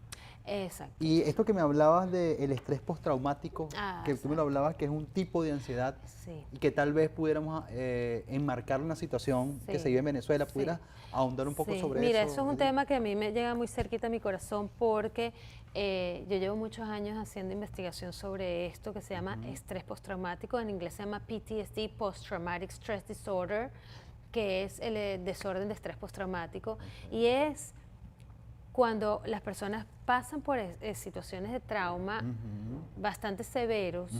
Speaker 3: Exacto.
Speaker 1: Y esto que me hablabas del estrés postraumático, que tú me lo
Speaker 3: exacto.
Speaker 1: hablabas, que es un tipo de ansiedad
Speaker 3: Sí.
Speaker 1: y que tal vez pudiéramos enmarcar una situación que
Speaker 3: Sí.
Speaker 1: se vive en Venezuela,
Speaker 3: Sí.
Speaker 1: ¿pudieras ahondar un poco
Speaker 3: Sí.
Speaker 1: sobre
Speaker 3: Mira,
Speaker 1: eso?
Speaker 3: eso es un tema que a mí me llega muy cerquita a mi corazón porque yo llevo muchos años haciendo investigación sobre esto que se llama estrés postraumático, en inglés se llama PTSD, Post Traumatic Stress Disorder, que es el desorden de estrés postraumático, y es cuando las personas pasan por situaciones de trauma bastante severos,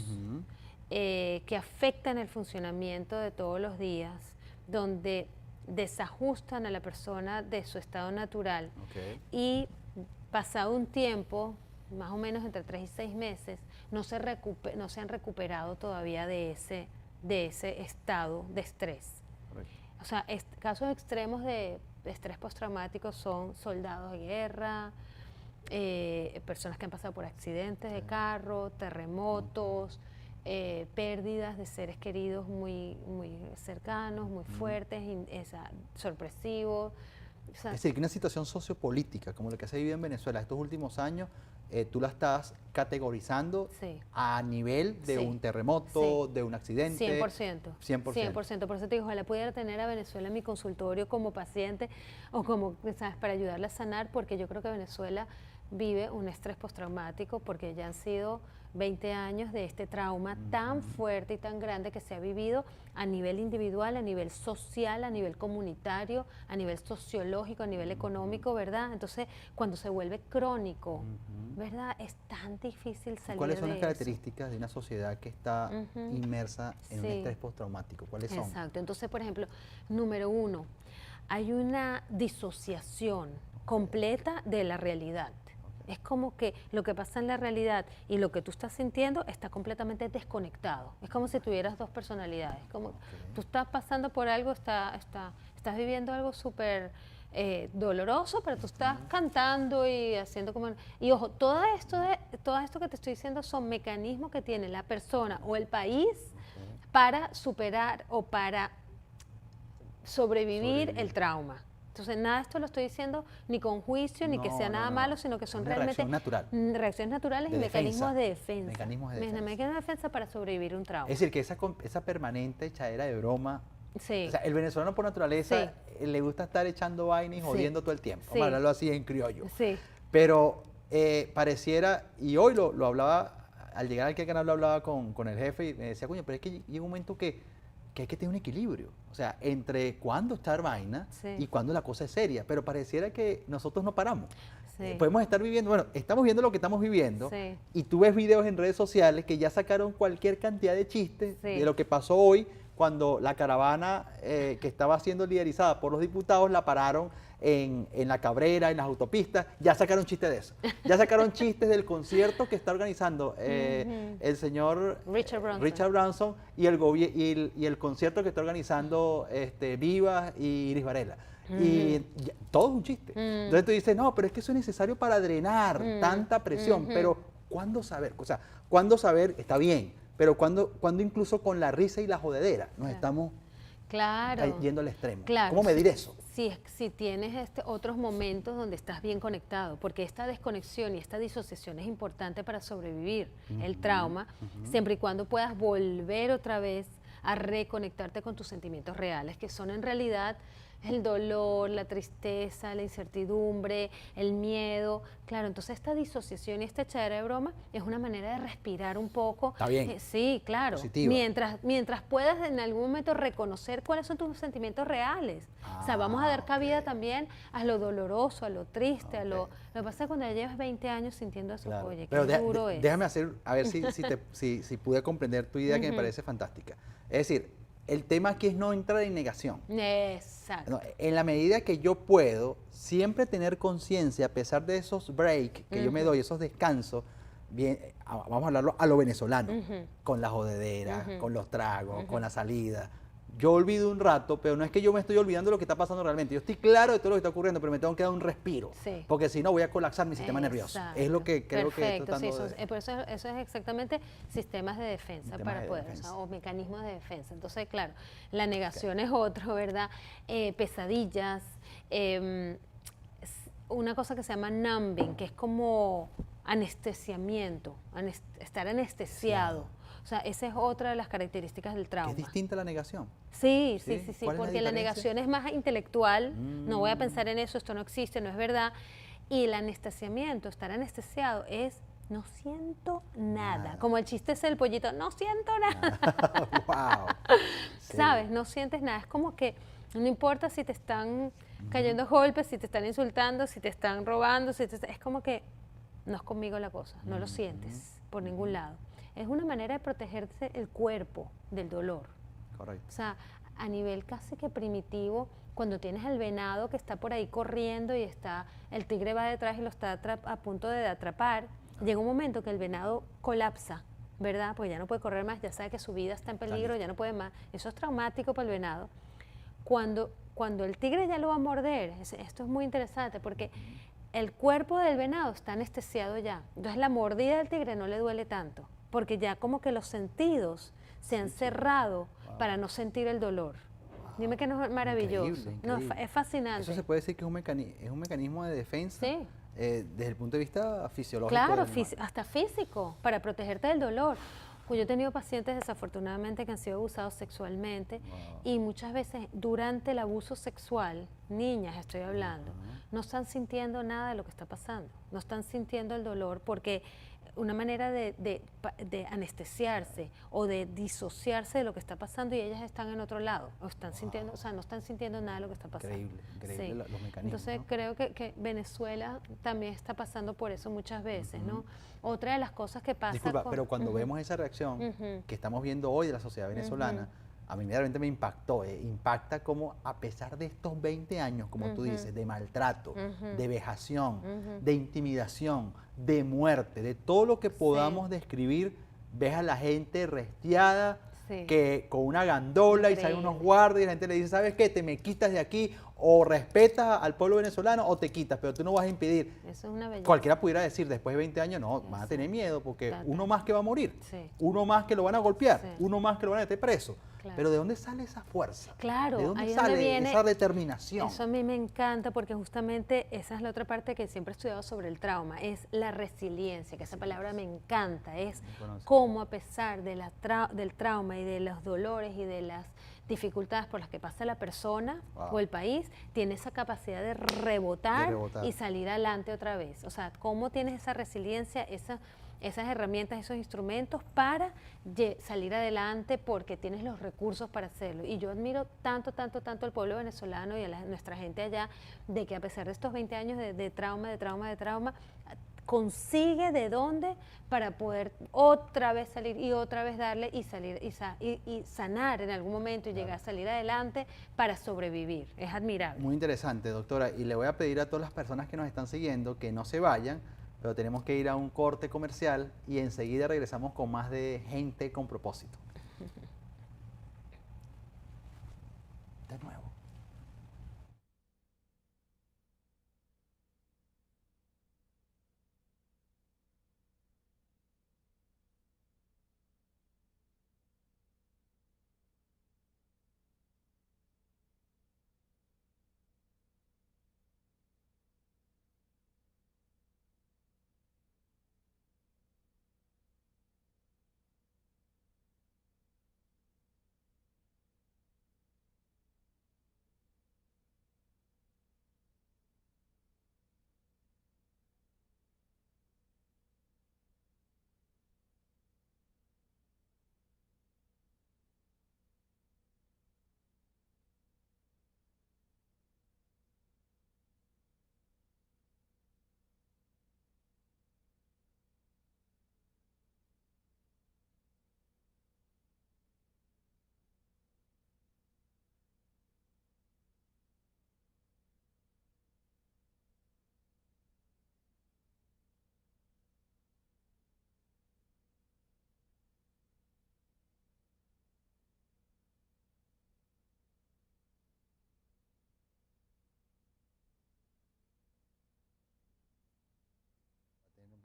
Speaker 3: que afectan el funcionamiento de todos los días, donde desajustan a la persona de su estado natural y pasado un tiempo, más o menos entre 3 y 6 meses, no se han recuperado todavía de ese estado de estrés.
Speaker 1: Correcto.
Speaker 3: O sea, casos extremos de estrés postraumático son soldados de guerra, personas que han pasado por accidentes de carro, terremotos, pérdidas de seres queridos muy, muy cercanos, muy fuertes, sorpresivos. O sea,
Speaker 1: Es decir, que una situación sociopolítica como la que se ha vivido en Venezuela estos últimos años, tú la estás categorizando
Speaker 3: sí.
Speaker 1: a nivel de
Speaker 3: Sí.
Speaker 1: un terremoto,
Speaker 3: Sí.
Speaker 1: de un accidente.
Speaker 3: 100%.
Speaker 1: 100%.
Speaker 3: Por eso te digo, ojalá pudiera tener a Venezuela en mi consultorio como paciente o como, ¿sabes?, para ayudarla a sanar, porque yo creo que Venezuela vive un estrés postraumático porque ya han sido 20 años de este trauma tan fuerte y tan grande que se ha vivido a nivel individual, a nivel social, a nivel comunitario, a nivel sociológico, a nivel económico, ¿verdad? Entonces, cuando se vuelve crónico, ¿verdad? Es tan difícil salir de eso.
Speaker 1: ¿Cuáles son las características de una sociedad que está inmersa en un
Speaker 3: Sí.
Speaker 1: estrés postraumático? ¿Cuáles son?
Speaker 3: Exacto. Entonces, por ejemplo, número 1, hay una disociación completa de la realidad. Es como que lo que pasa en la realidad y lo que tú estás sintiendo está completamente desconectado. Es como si tuvieras dos personalidades. Como tú estás pasando por algo, estás viviendo algo súper doloroso, pero tú estás cantando y haciendo como... Y ojo, todo esto que te estoy diciendo son mecanismos que tiene la persona o el país para superar o para sobrevivir el trauma. Entonces, nada de esto lo estoy diciendo ni con juicio, ni que sea nada malo, sino que son
Speaker 1: una
Speaker 3: realmente
Speaker 1: reacción natural.
Speaker 3: Reacciones naturales y mecanismos de defensa.
Speaker 1: Mecanismos de defensa.
Speaker 3: Mecanismos de defensa para sobrevivir un trauma.
Speaker 1: Es decir, que esa permanente echadera de broma.
Speaker 3: Sí.
Speaker 1: O sea, el venezolano por naturaleza le gusta estar echando vaina y jodiendo todo el tiempo. Vamos a hablarlo así en criollo.
Speaker 3: Sí.
Speaker 1: Pero pareciera, y hoy lo hablaba, al llegar aquí al canal lo hablaba con el jefe y me decía, coño, pero es que llega un momento que hay que tener un equilibrio. O sea, entre cuándo estar vaina y cuándo la cosa es seria. Pero pareciera que nosotros no paramos.
Speaker 3: Sí.
Speaker 1: Podemos estar viviendo, bueno, estamos viendo lo que estamos viviendo y tú ves videos en redes sociales que ya sacaron cualquier cantidad de chistes de lo que pasó hoy cuando la caravana que estaba siendo liderizada por los diputados la pararon en la Cabrera, en las autopistas, ya sacaron chistes de eso. Ya sacaron chistes del concierto que está organizando el señor Richard Branson y el concierto que está organizando Vivas y Iris Varela. Y todo es un chiste. Entonces tú dices, no, pero es que eso es necesario para drenar tanta presión. Pero ¿cuándo saber? O sea, ¿cuándo saber? Está bien, pero ¿cuándo incluso con la risa y la jodedera nos estamos yendo al extremo? ¿Cómo medir eso?
Speaker 3: Si tienes otros momentos donde estás bien conectado, porque esta desconexión y esta disociación es importante para sobrevivir el trauma, siempre y cuando puedas volver otra vez a reconectarte con tus sentimientos reales, que son en realidad el dolor, la tristeza, la incertidumbre, el miedo. Claro, entonces esta disociación y esta echadera de broma es una manera de respirar un poco.
Speaker 1: Está bien.
Speaker 3: Sí, claro. Mientras puedas en algún momento reconocer cuáles son tus sentimientos reales. O sea, vamos a dar cabida también a lo doloroso, a lo triste, a lo que pasa es cuando ya llevas 20 años sintiendo eso, oye, qué duro es.
Speaker 1: Déjame a ver si pude comprender tu idea que me parece fantástica. Es decir, el tema aquí es no entrar en negación.
Speaker 3: Exacto.
Speaker 1: No, en la medida que yo puedo siempre tener conciencia, a pesar de esos breaks que yo me doy, esos descansos, bien, vamos a hablarlo a lo venezolano, con la jodedera, con los tragos, con la salida. yo olvido un rato, pero no es que yo me estoy olvidando de lo que está pasando realmente. Yo estoy claro de todo lo que está ocurriendo, pero me tengo que dar un respiro.
Speaker 3: Sí.
Speaker 1: Porque si no, voy a colapsar mi sistema nervioso. Es lo que creo que estoy
Speaker 3: Perfecto, sí,
Speaker 1: tratando de...
Speaker 3: por eso es exactamente sistemas de defensa
Speaker 1: Sistemas
Speaker 3: para
Speaker 1: de
Speaker 3: poder,
Speaker 1: defensa.
Speaker 3: o sea, o mecanismos de defensa. Entonces, claro, la negación es otro, ¿verdad? Pesadillas, una cosa que se llama numbing, que es como anestesiamiento, estar anestesiado. O sea, esa es otra de las características del trauma.
Speaker 1: ¿Es distinta a la negación?
Speaker 3: Sí,
Speaker 1: ¿Sí?
Speaker 3: sí, sí, sí,
Speaker 1: ¿Cuál es la
Speaker 3: porque la
Speaker 1: diferencia?
Speaker 3: negación es más intelectual, no voy a pensar en eso, esto no existe, no es verdad. Y el anestesiamiento, estar anestesiado, es no siento nada. Como el chiste es el pollito, no siento nada.
Speaker 1: ¡Wow! Sí.
Speaker 3: ¿Sabes? No sientes nada. Es como que no importa si te están cayendo golpes, si te están insultando, si te están robando, es como que no es conmigo la cosa, no lo sientes por ningún lado. Es una manera de protegerse el cuerpo del dolor.
Speaker 1: Correcto.
Speaker 3: O sea, a nivel casi que primitivo, cuando tienes al venado que está por ahí corriendo y está, el tigre va detrás y lo está a punto de atrapar, llega un momento que el venado colapsa, ¿verdad? Porque ya no puede correr más, ya sabe que su vida está en peligro, ya no puede más. Eso es traumático para el venado. Cuando el tigre ya lo va a morder, esto es muy interesante porque el cuerpo del venado está anestesiado ya. Entonces la mordida del tigre no le duele tanto, porque ya como que los sentidos se han cerrado para no sentir el dolor. Dime que no es maravilloso.
Speaker 1: Increíble,
Speaker 3: No,
Speaker 1: increíble.
Speaker 3: es fascinante.
Speaker 1: Eso se puede decir que es un mecanismo de defensa
Speaker 3: Sí.
Speaker 1: Desde el punto de vista fisiológico.
Speaker 3: Claro,
Speaker 1: del animal.
Speaker 3: hasta físico, para protegerte del dolor. Pues yo he tenido pacientes desafortunadamente que han sido abusados sexualmente y muchas veces durante el abuso sexual, niñas estoy hablando, no están sintiendo nada de lo que está pasando, no están sintiendo el dolor porque una manera de anestesiarse o de disociarse de lo que está pasando y ellas están en otro lado, o están sintiendo, o sea, no están sintiendo nada de lo que está pasando.
Speaker 1: Increíble los mecanismos.
Speaker 3: Entonces
Speaker 1: ¿no?
Speaker 3: creo que Venezuela también está pasando por eso muchas veces, ¿no? Otra de las cosas que pasa
Speaker 1: Disculpa, pero cuando vemos esa reacción que estamos viendo hoy de la sociedad venezolana, a mí inmediatamente me impactó. Impacta como a pesar de estos 20 años, como tú dices, de maltrato, de vejación, de intimidación, de muerte, de todo lo que podamos describir, ves a la gente restiada, que con una gandola y salen unos guardias y la gente le dice, ¿sabes qué? Te me quitas de aquí o respetas al pueblo venezolano o te quitas, pero tú no vas a impedir.
Speaker 3: Eso es una belleza.
Speaker 1: Cualquiera pudiera decir después de 20 años, no, van a tener miedo porque uno más que va a morir, uno más que lo van a golpear, uno más que lo van a meter preso.
Speaker 3: Claro.
Speaker 1: Pero ¿de dónde sale esa fuerza?
Speaker 3: Claro,
Speaker 1: ¿de dónde
Speaker 3: ahí
Speaker 1: sale
Speaker 3: viene,
Speaker 1: esa determinación?
Speaker 3: Eso a mí me encanta porque justamente esa es la otra parte que siempre he estudiado sobre el trauma, es la resiliencia, que esa palabra me encanta, es cómo a pesar de del trauma y de los dolores y de las dificultades por las que pasa la persona o el país, tiene esa capacidad de rebotar y salir adelante otra vez. O sea, cómo tienes esa resiliencia, esas herramientas, esos instrumentos para salir adelante porque tienes los recursos para hacerlo. Y yo admiro tanto al pueblo venezolano y a nuestra gente allá, de que a pesar de estos 20 años de trauma, consigue de dónde para poder otra vez salir y otra vez darle y salir y sanar en algún momento y llegar a salir adelante para sobrevivir. Es admirable.
Speaker 1: Muy interesante, doctora. Y le voy a pedir a todas las personas que nos están siguiendo que no se vayan, pero tenemos que ir a un corte comercial y enseguida regresamos con más de Gente con Propósito. De nuevo.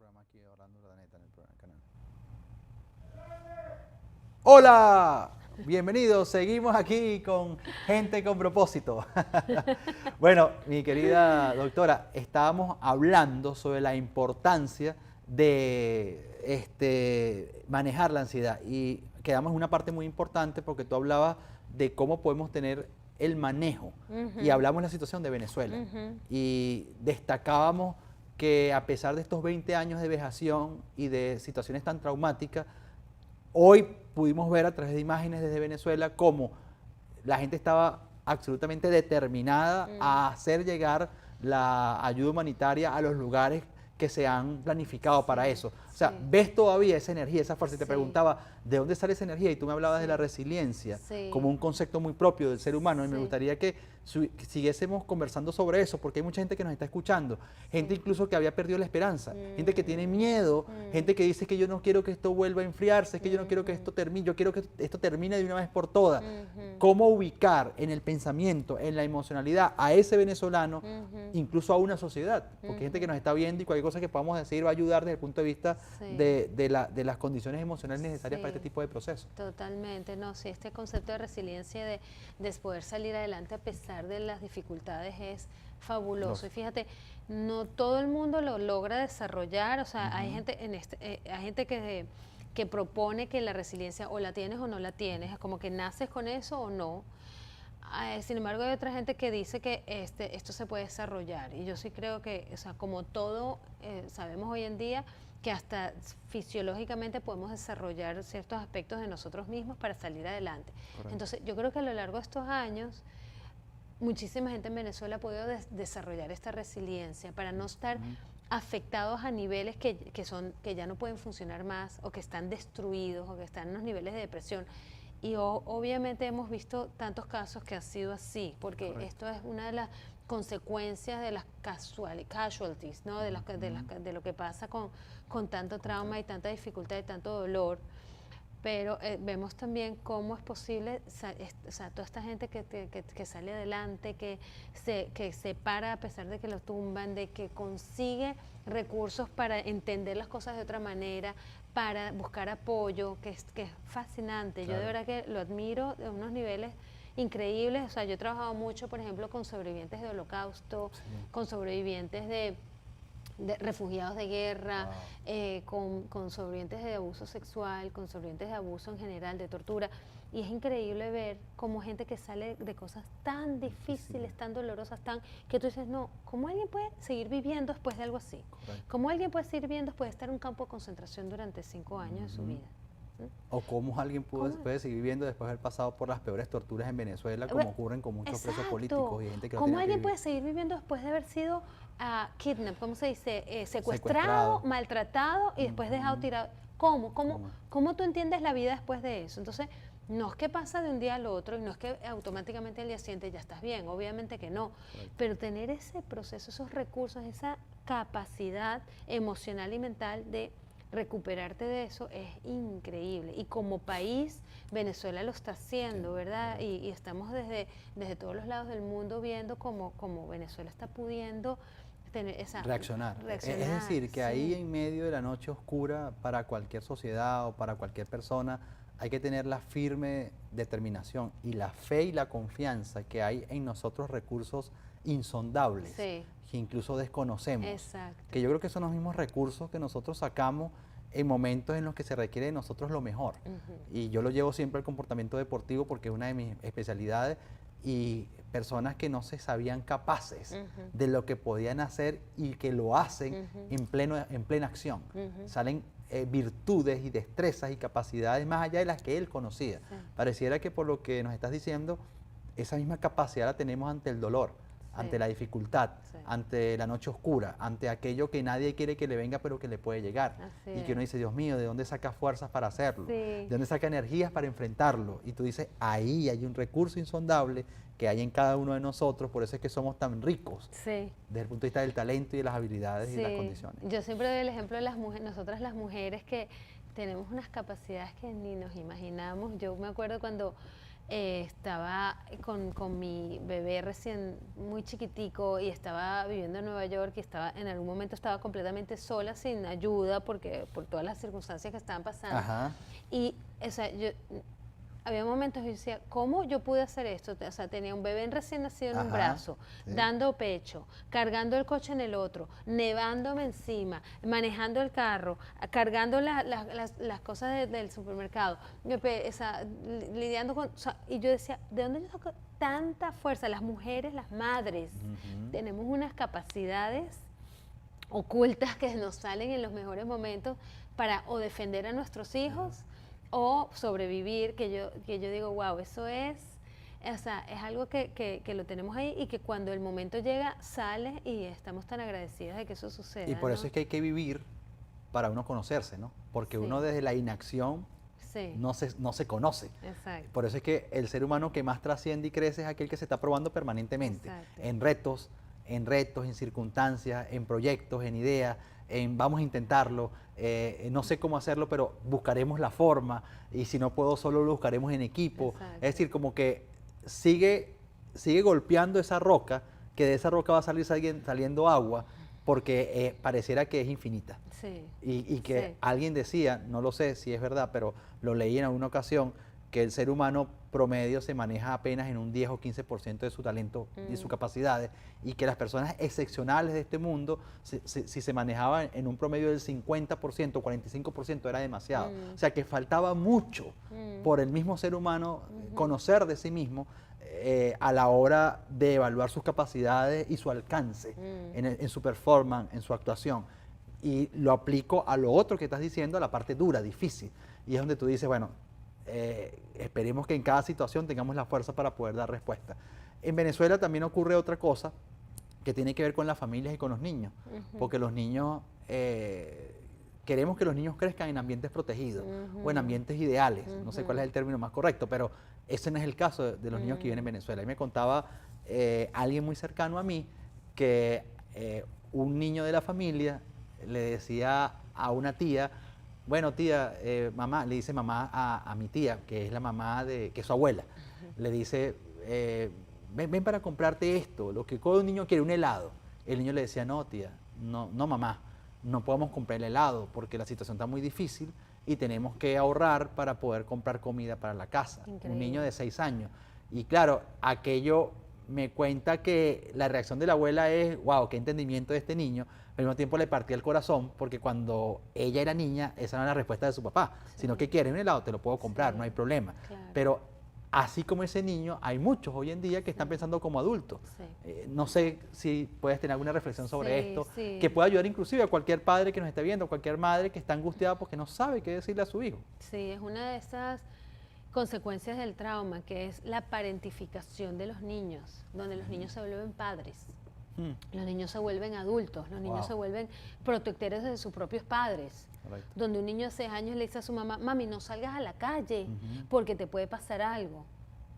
Speaker 1: programa aquí, Orlando Urdaneta, en el canal. ¡Hola! Bienvenidos, seguimos aquí con Gente con Propósito. Bueno, mi querida doctora, estábamos hablando sobre la importancia de manejar la ansiedad y quedamos en una parte muy importante porque tú hablabas de cómo podemos tener el manejo y hablamos de la situación de Venezuela y destacábamos que a pesar de estos 20 años de vejación y de situaciones tan traumáticas, hoy pudimos ver a través de imágenes desde Venezuela cómo la gente estaba absolutamente determinada a hacer llegar la ayuda humanitaria a los lugares que se han planificado para eso. O sea, ves todavía esa energía, esa fuerza. Y te preguntaba, ¿de dónde sale esa energía? Y tú me hablabas de la resiliencia como un concepto muy propio del ser humano. Y me gustaría que siguiésemos conversando sobre eso, porque hay mucha gente que nos está escuchando. Gente incluso que había perdido la esperanza. Gente que tiene miedo. Gente que dice que yo no quiero que esto vuelva a enfriarse, que yo no quiero que esto termine, yo quiero que esto termine de una vez por todas. ¿Cómo ubicar en el pensamiento, en la emocionalidad a ese venezolano, incluso a una sociedad? Porque hay gente que nos está viendo y cualquier cosa que podamos decir va a ayudar desde el punto de vista de las condiciones emocionales necesarias para este tipo de procesos.
Speaker 3: Totalmente, no, sí, este concepto de resiliencia, de poder salir adelante a pesar de las dificultades es fabuloso. Y fíjate, no todo el mundo lo logra desarrollar, o sea, hay gente hay gente que propone que la resiliencia o la tienes o no la tienes, es como que naces con eso o no. Sin embargo, hay otra gente que dice que esto se puede desarrollar, y yo sí creo que, o sea, como todo, sabemos hoy en día que hasta fisiológicamente podemos desarrollar ciertos aspectos de nosotros mismos para salir adelante. Correcto. Entonces, yo creo que a lo largo de estos años, muchísima gente en Venezuela ha podido desarrollar esta resiliencia para no estar afectados a niveles que ya no pueden funcionar más, o que están destruidos, o que están en los niveles de depresión. Y obviamente hemos visto tantos casos que ha sido así, porque esto es una de las consecuencias de las casualties, ¿no? de lo que pasa con tanto trauma y tanta dificultad y tanto dolor. Pero vemos también cómo es posible, o sea, toda esta gente que sale adelante, que se para a pesar de que lo tumban, de que consigue recursos para entender las cosas de otra manera, para buscar apoyo, que es fascinante. Claro. Yo de verdad que lo admiro de unos niveles increíbles. O sea, yo he trabajado mucho, por ejemplo, con sobrevivientes de Holocausto, con sobrevivientes de refugiados de guerra, con sobrevivientes de abuso sexual, con sobrevivientes de abuso en general, de tortura. Y es increíble ver cómo gente que sale de cosas tan difíciles, tan dolorosas, que tú dices, no, ¿cómo alguien puede seguir viviendo después de algo así? Correcto. ¿Cómo alguien puede seguir viviendo después de estar en un campo de concentración durante 5 años de su vida?
Speaker 1: O cómo alguien puede seguir viviendo después de haber pasado por las peores torturas en Venezuela, como ocurren con muchos presos políticos y gente que
Speaker 3: ¿Cómo alguien puede seguir viviendo después de haber sido kidnapped, ¿cómo se dice? Secuestrado, maltratado y después dejado tirado? ¿Cómo tú entiendes la vida después de eso? Entonces, no es que pasa de un día al otro y no es que automáticamente al día siguiente ya estás bien, obviamente que no, pero tener ese proceso, esos recursos, esa capacidad emocional y mental de recuperarte de eso es increíble. Y como país, Venezuela lo está haciendo, ¿verdad? Y estamos desde todos los lados del mundo viendo cómo Venezuela está pudiendo tener esa
Speaker 1: reaccionar. Es decir, que ahí en medio de la noche oscura, para cualquier sociedad o para cualquier persona, hay que tener la firme determinación y la fe y la confianza que hay en nosotros recursos insondables, que incluso desconocemos.
Speaker 3: Exacto.
Speaker 1: Que yo creo que son los mismos recursos que nosotros sacamos en momentos en los que se requiere de nosotros lo mejor. Y yo lo llevo siempre al comportamiento deportivo porque es una de mis especialidades, y personas que no se sabían capaces de lo que podían hacer y que lo hacen en plena acción. Salen virtudes y destrezas y capacidades más allá de las que él conocía. Pareciera que por lo que nos estás diciendo, esa misma capacidad la tenemos ante el dolor, ante la dificultad, ante la noche oscura, ante aquello que nadie quiere que le venga pero que le puede llegar. Y que uno dice, Dios mío, ¿de dónde saca fuerzas para hacerlo? ¿De dónde saca energías para enfrentarlo? Y tú dices, ahí hay un recurso insondable que hay en cada uno de nosotros, por eso es que somos tan ricos, desde el punto de vista del talento y de las habilidades y las condiciones.
Speaker 3: Yo siempre doy el ejemplo de las mujeres, nosotras las mujeres que tenemos unas capacidades que ni nos imaginamos. Yo me acuerdo cuando estaba con mi bebé recién muy chiquitico y estaba viviendo en Nueva York y en algún momento estaba completamente sola, sin ayuda, por todas las circunstancias que estaban pasando.
Speaker 1: Ajá.
Speaker 3: Y, o sea, había momentos que yo decía, ¿cómo yo pude hacer esto? O sea, tenía un bebé recién nacido en un brazo, dando pecho, cargando el coche en el otro, nevándome encima, manejando el carro, cargando las cosas del supermercado, lidiando con... O sea, y yo decía, ¿de dónde yo saco tanta fuerza? Las mujeres, las madres, tenemos unas capacidades ocultas que nos salen en los mejores momentos para o defender a nuestros hijos o sobrevivir, que yo digo, wow, eso es, o sea, es algo que lo tenemos ahí y que cuando el momento llega, sale y estamos tan agradecidas de que eso suceda.
Speaker 1: Y por eso
Speaker 3: ¿no?
Speaker 1: es que hay que vivir para uno conocerse, ¿no? Porque
Speaker 3: Sí.
Speaker 1: uno desde la inacción
Speaker 3: Sí.
Speaker 1: no se conoce.
Speaker 3: Exacto.
Speaker 1: Por eso es que el ser humano que más trasciende y crece es aquel que se está probando permanentemente.
Speaker 3: Exacto.
Speaker 1: En retos, en circunstancias, en proyectos, en ideas, en vamos a intentarlo, no sé cómo hacerlo, pero buscaremos la forma, y si no puedo solo lo buscaremos en equipo.
Speaker 3: Exacto.
Speaker 1: Es decir, como que sigue golpeando esa roca, que de esa roca va a salir saliendo agua, porque pareciera que es infinita.
Speaker 3: Sí.
Speaker 1: Y que
Speaker 3: Sí.
Speaker 1: alguien decía, no lo sé si es verdad, pero lo leí en alguna ocasión, que el ser humano promedio se maneja apenas en un 10 o 15% de su talento y sus capacidades, y que las personas excepcionales de este mundo, si se manejaban en un promedio del 50%, 45% era demasiado. O sea que faltaba mucho por el mismo ser humano conocer de sí mismo a la hora de evaluar sus capacidades y su alcance en su performance, en su actuación. Y lo aplico a lo otro que estás diciendo, a la parte dura, difícil. Y es donde tú dices, bueno, esperemos que en cada situación tengamos la fuerza para poder dar respuesta. En Venezuela también ocurre otra cosa que tiene que ver con las familias y con los niños, porque los niños, queremos que los niños crezcan en ambientes protegidos o en ambientes ideales, no sé cuál es el término más correcto, pero ese no es el caso de los niños que viven en Venezuela. Y me contaba alguien muy cercano a mí que un niño de la familia le decía a una tía, bueno, tía, mamá, le dice mamá a mi tía, que es la mamá que es su abuela, le dice, ven para comprarte esto, lo que todo niño quiere, un helado. El niño le decía, no, tía, no mamá, no podemos comprar el helado porque la situación está muy difícil y tenemos que ahorrar para poder comprar comida para la casa.
Speaker 3: Increíble.
Speaker 1: Un niño de 6 años. Y claro, aquello me cuenta que la reacción de la abuela es, wow, qué entendimiento de este niño. Al mismo tiempo le partía el corazón porque cuando ella era niña, esa no era la respuesta de su papá, sino que quiere un helado, te lo puedo comprar, no hay problema.
Speaker 3: Claro.
Speaker 1: Pero así como ese niño, hay muchos hoy en día que están pensando como adultos.
Speaker 3: Sí.
Speaker 1: No sé si puedes tener alguna reflexión sobre
Speaker 3: Sí,
Speaker 1: esto,
Speaker 3: sí.
Speaker 1: que pueda ayudar inclusive a cualquier padre que nos esté viendo, cualquier madre que está angustiada porque no sabe qué decirle a su hijo.
Speaker 3: Sí, es una de esas consecuencias del trauma, que es la parentificación de los niños, donde los niños se vuelven padres. Los niños se vuelven adultos, los niños
Speaker 1: Wow.
Speaker 3: se vuelven protectores de sus propios padres.
Speaker 1: Correcto.
Speaker 3: Donde un niño de 6 años le dice a su mamá, mami, no salgas a la calle porque te puede pasar algo.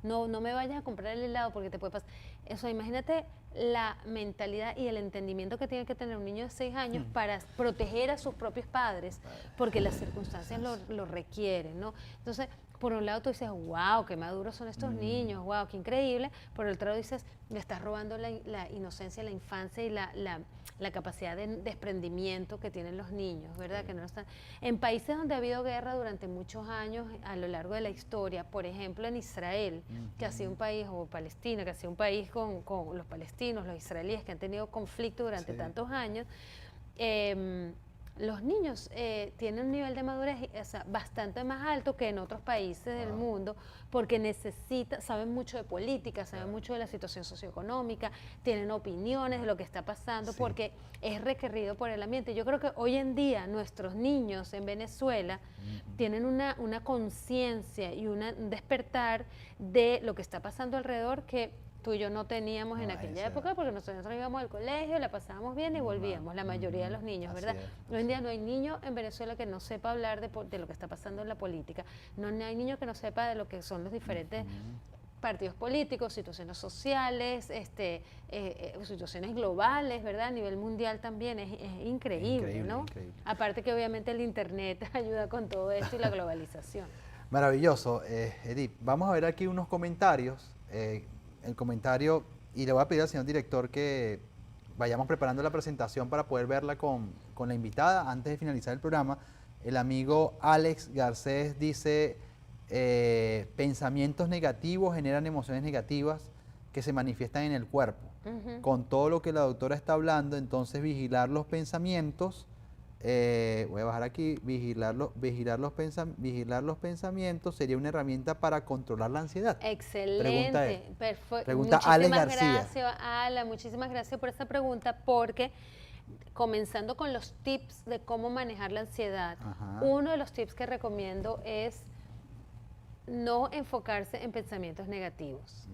Speaker 3: No me vayas a comprar el helado porque te puede pasar. Eso, imagínate la mentalidad y el entendimiento que tiene que tener un niño de 6 años para proteger a sus propios padres, porque las circunstancias lo requieren, ¿no? Entonces, por un lado tú dices, wow, qué maduros son estos niños, wow, qué increíble. Por el otro lado dices, le estás robando la inocencia, la infancia y la capacidad de desprendimiento que tienen los niños, ¿verdad? Que no están. En países donde ha habido guerra durante muchos años a lo largo de la historia, por ejemplo en Israel, que ha sido un país, o Palestina, que ha sido un país con los palestinos, los israelíes, que han tenido conflicto durante tantos años, los niños tienen un nivel de madurez bastante más alto que en otros países del mundo, porque saben mucho de política, saben mucho de la situación socioeconómica, tienen opiniones de lo que está pasando, porque es requerido por el ambiente. Yo creo que hoy en día nuestros niños en Venezuela tienen una conciencia y un despertar de lo que está pasando alrededor que tú y yo no teníamos en aquella época, porque nosotros íbamos al colegio, la pasábamos bien y volvíamos, la mayoría de los niños, ¿verdad? Hoy en día no hay niño en Venezuela que no sepa hablar de lo que está pasando en la política, no hay niño que no sepa de lo que son los diferentes partidos políticos, situaciones sociales, situaciones globales, ¿verdad? A nivel mundial también es increíble, ¿no?
Speaker 1: Increíble.
Speaker 3: Aparte que obviamente el internet ayuda con todo esto y la globalización.
Speaker 1: Maravilloso, Edith. Vamos a ver aquí unos comentarios. El comentario, y le voy a pedir al señor director que vayamos preparando la presentación para poder verla con la invitada antes de finalizar el programa. El amigo Alex Garcés dice, pensamientos negativos generan emociones negativas que se manifiestan en el cuerpo. Con todo lo que la doctora está hablando, entonces vigilar los pensamientos, voy a bajar aquí, vigilar los pensamientos sería una herramienta para controlar la ansiedad.
Speaker 3: Excelente.
Speaker 1: Pregunta Alex García.
Speaker 3: Gracias, Ala, muchísimas gracias por esta pregunta, porque comenzando con los tips de cómo manejar la ansiedad, uno de los tips que recomiendo es no enfocarse en pensamientos negativos.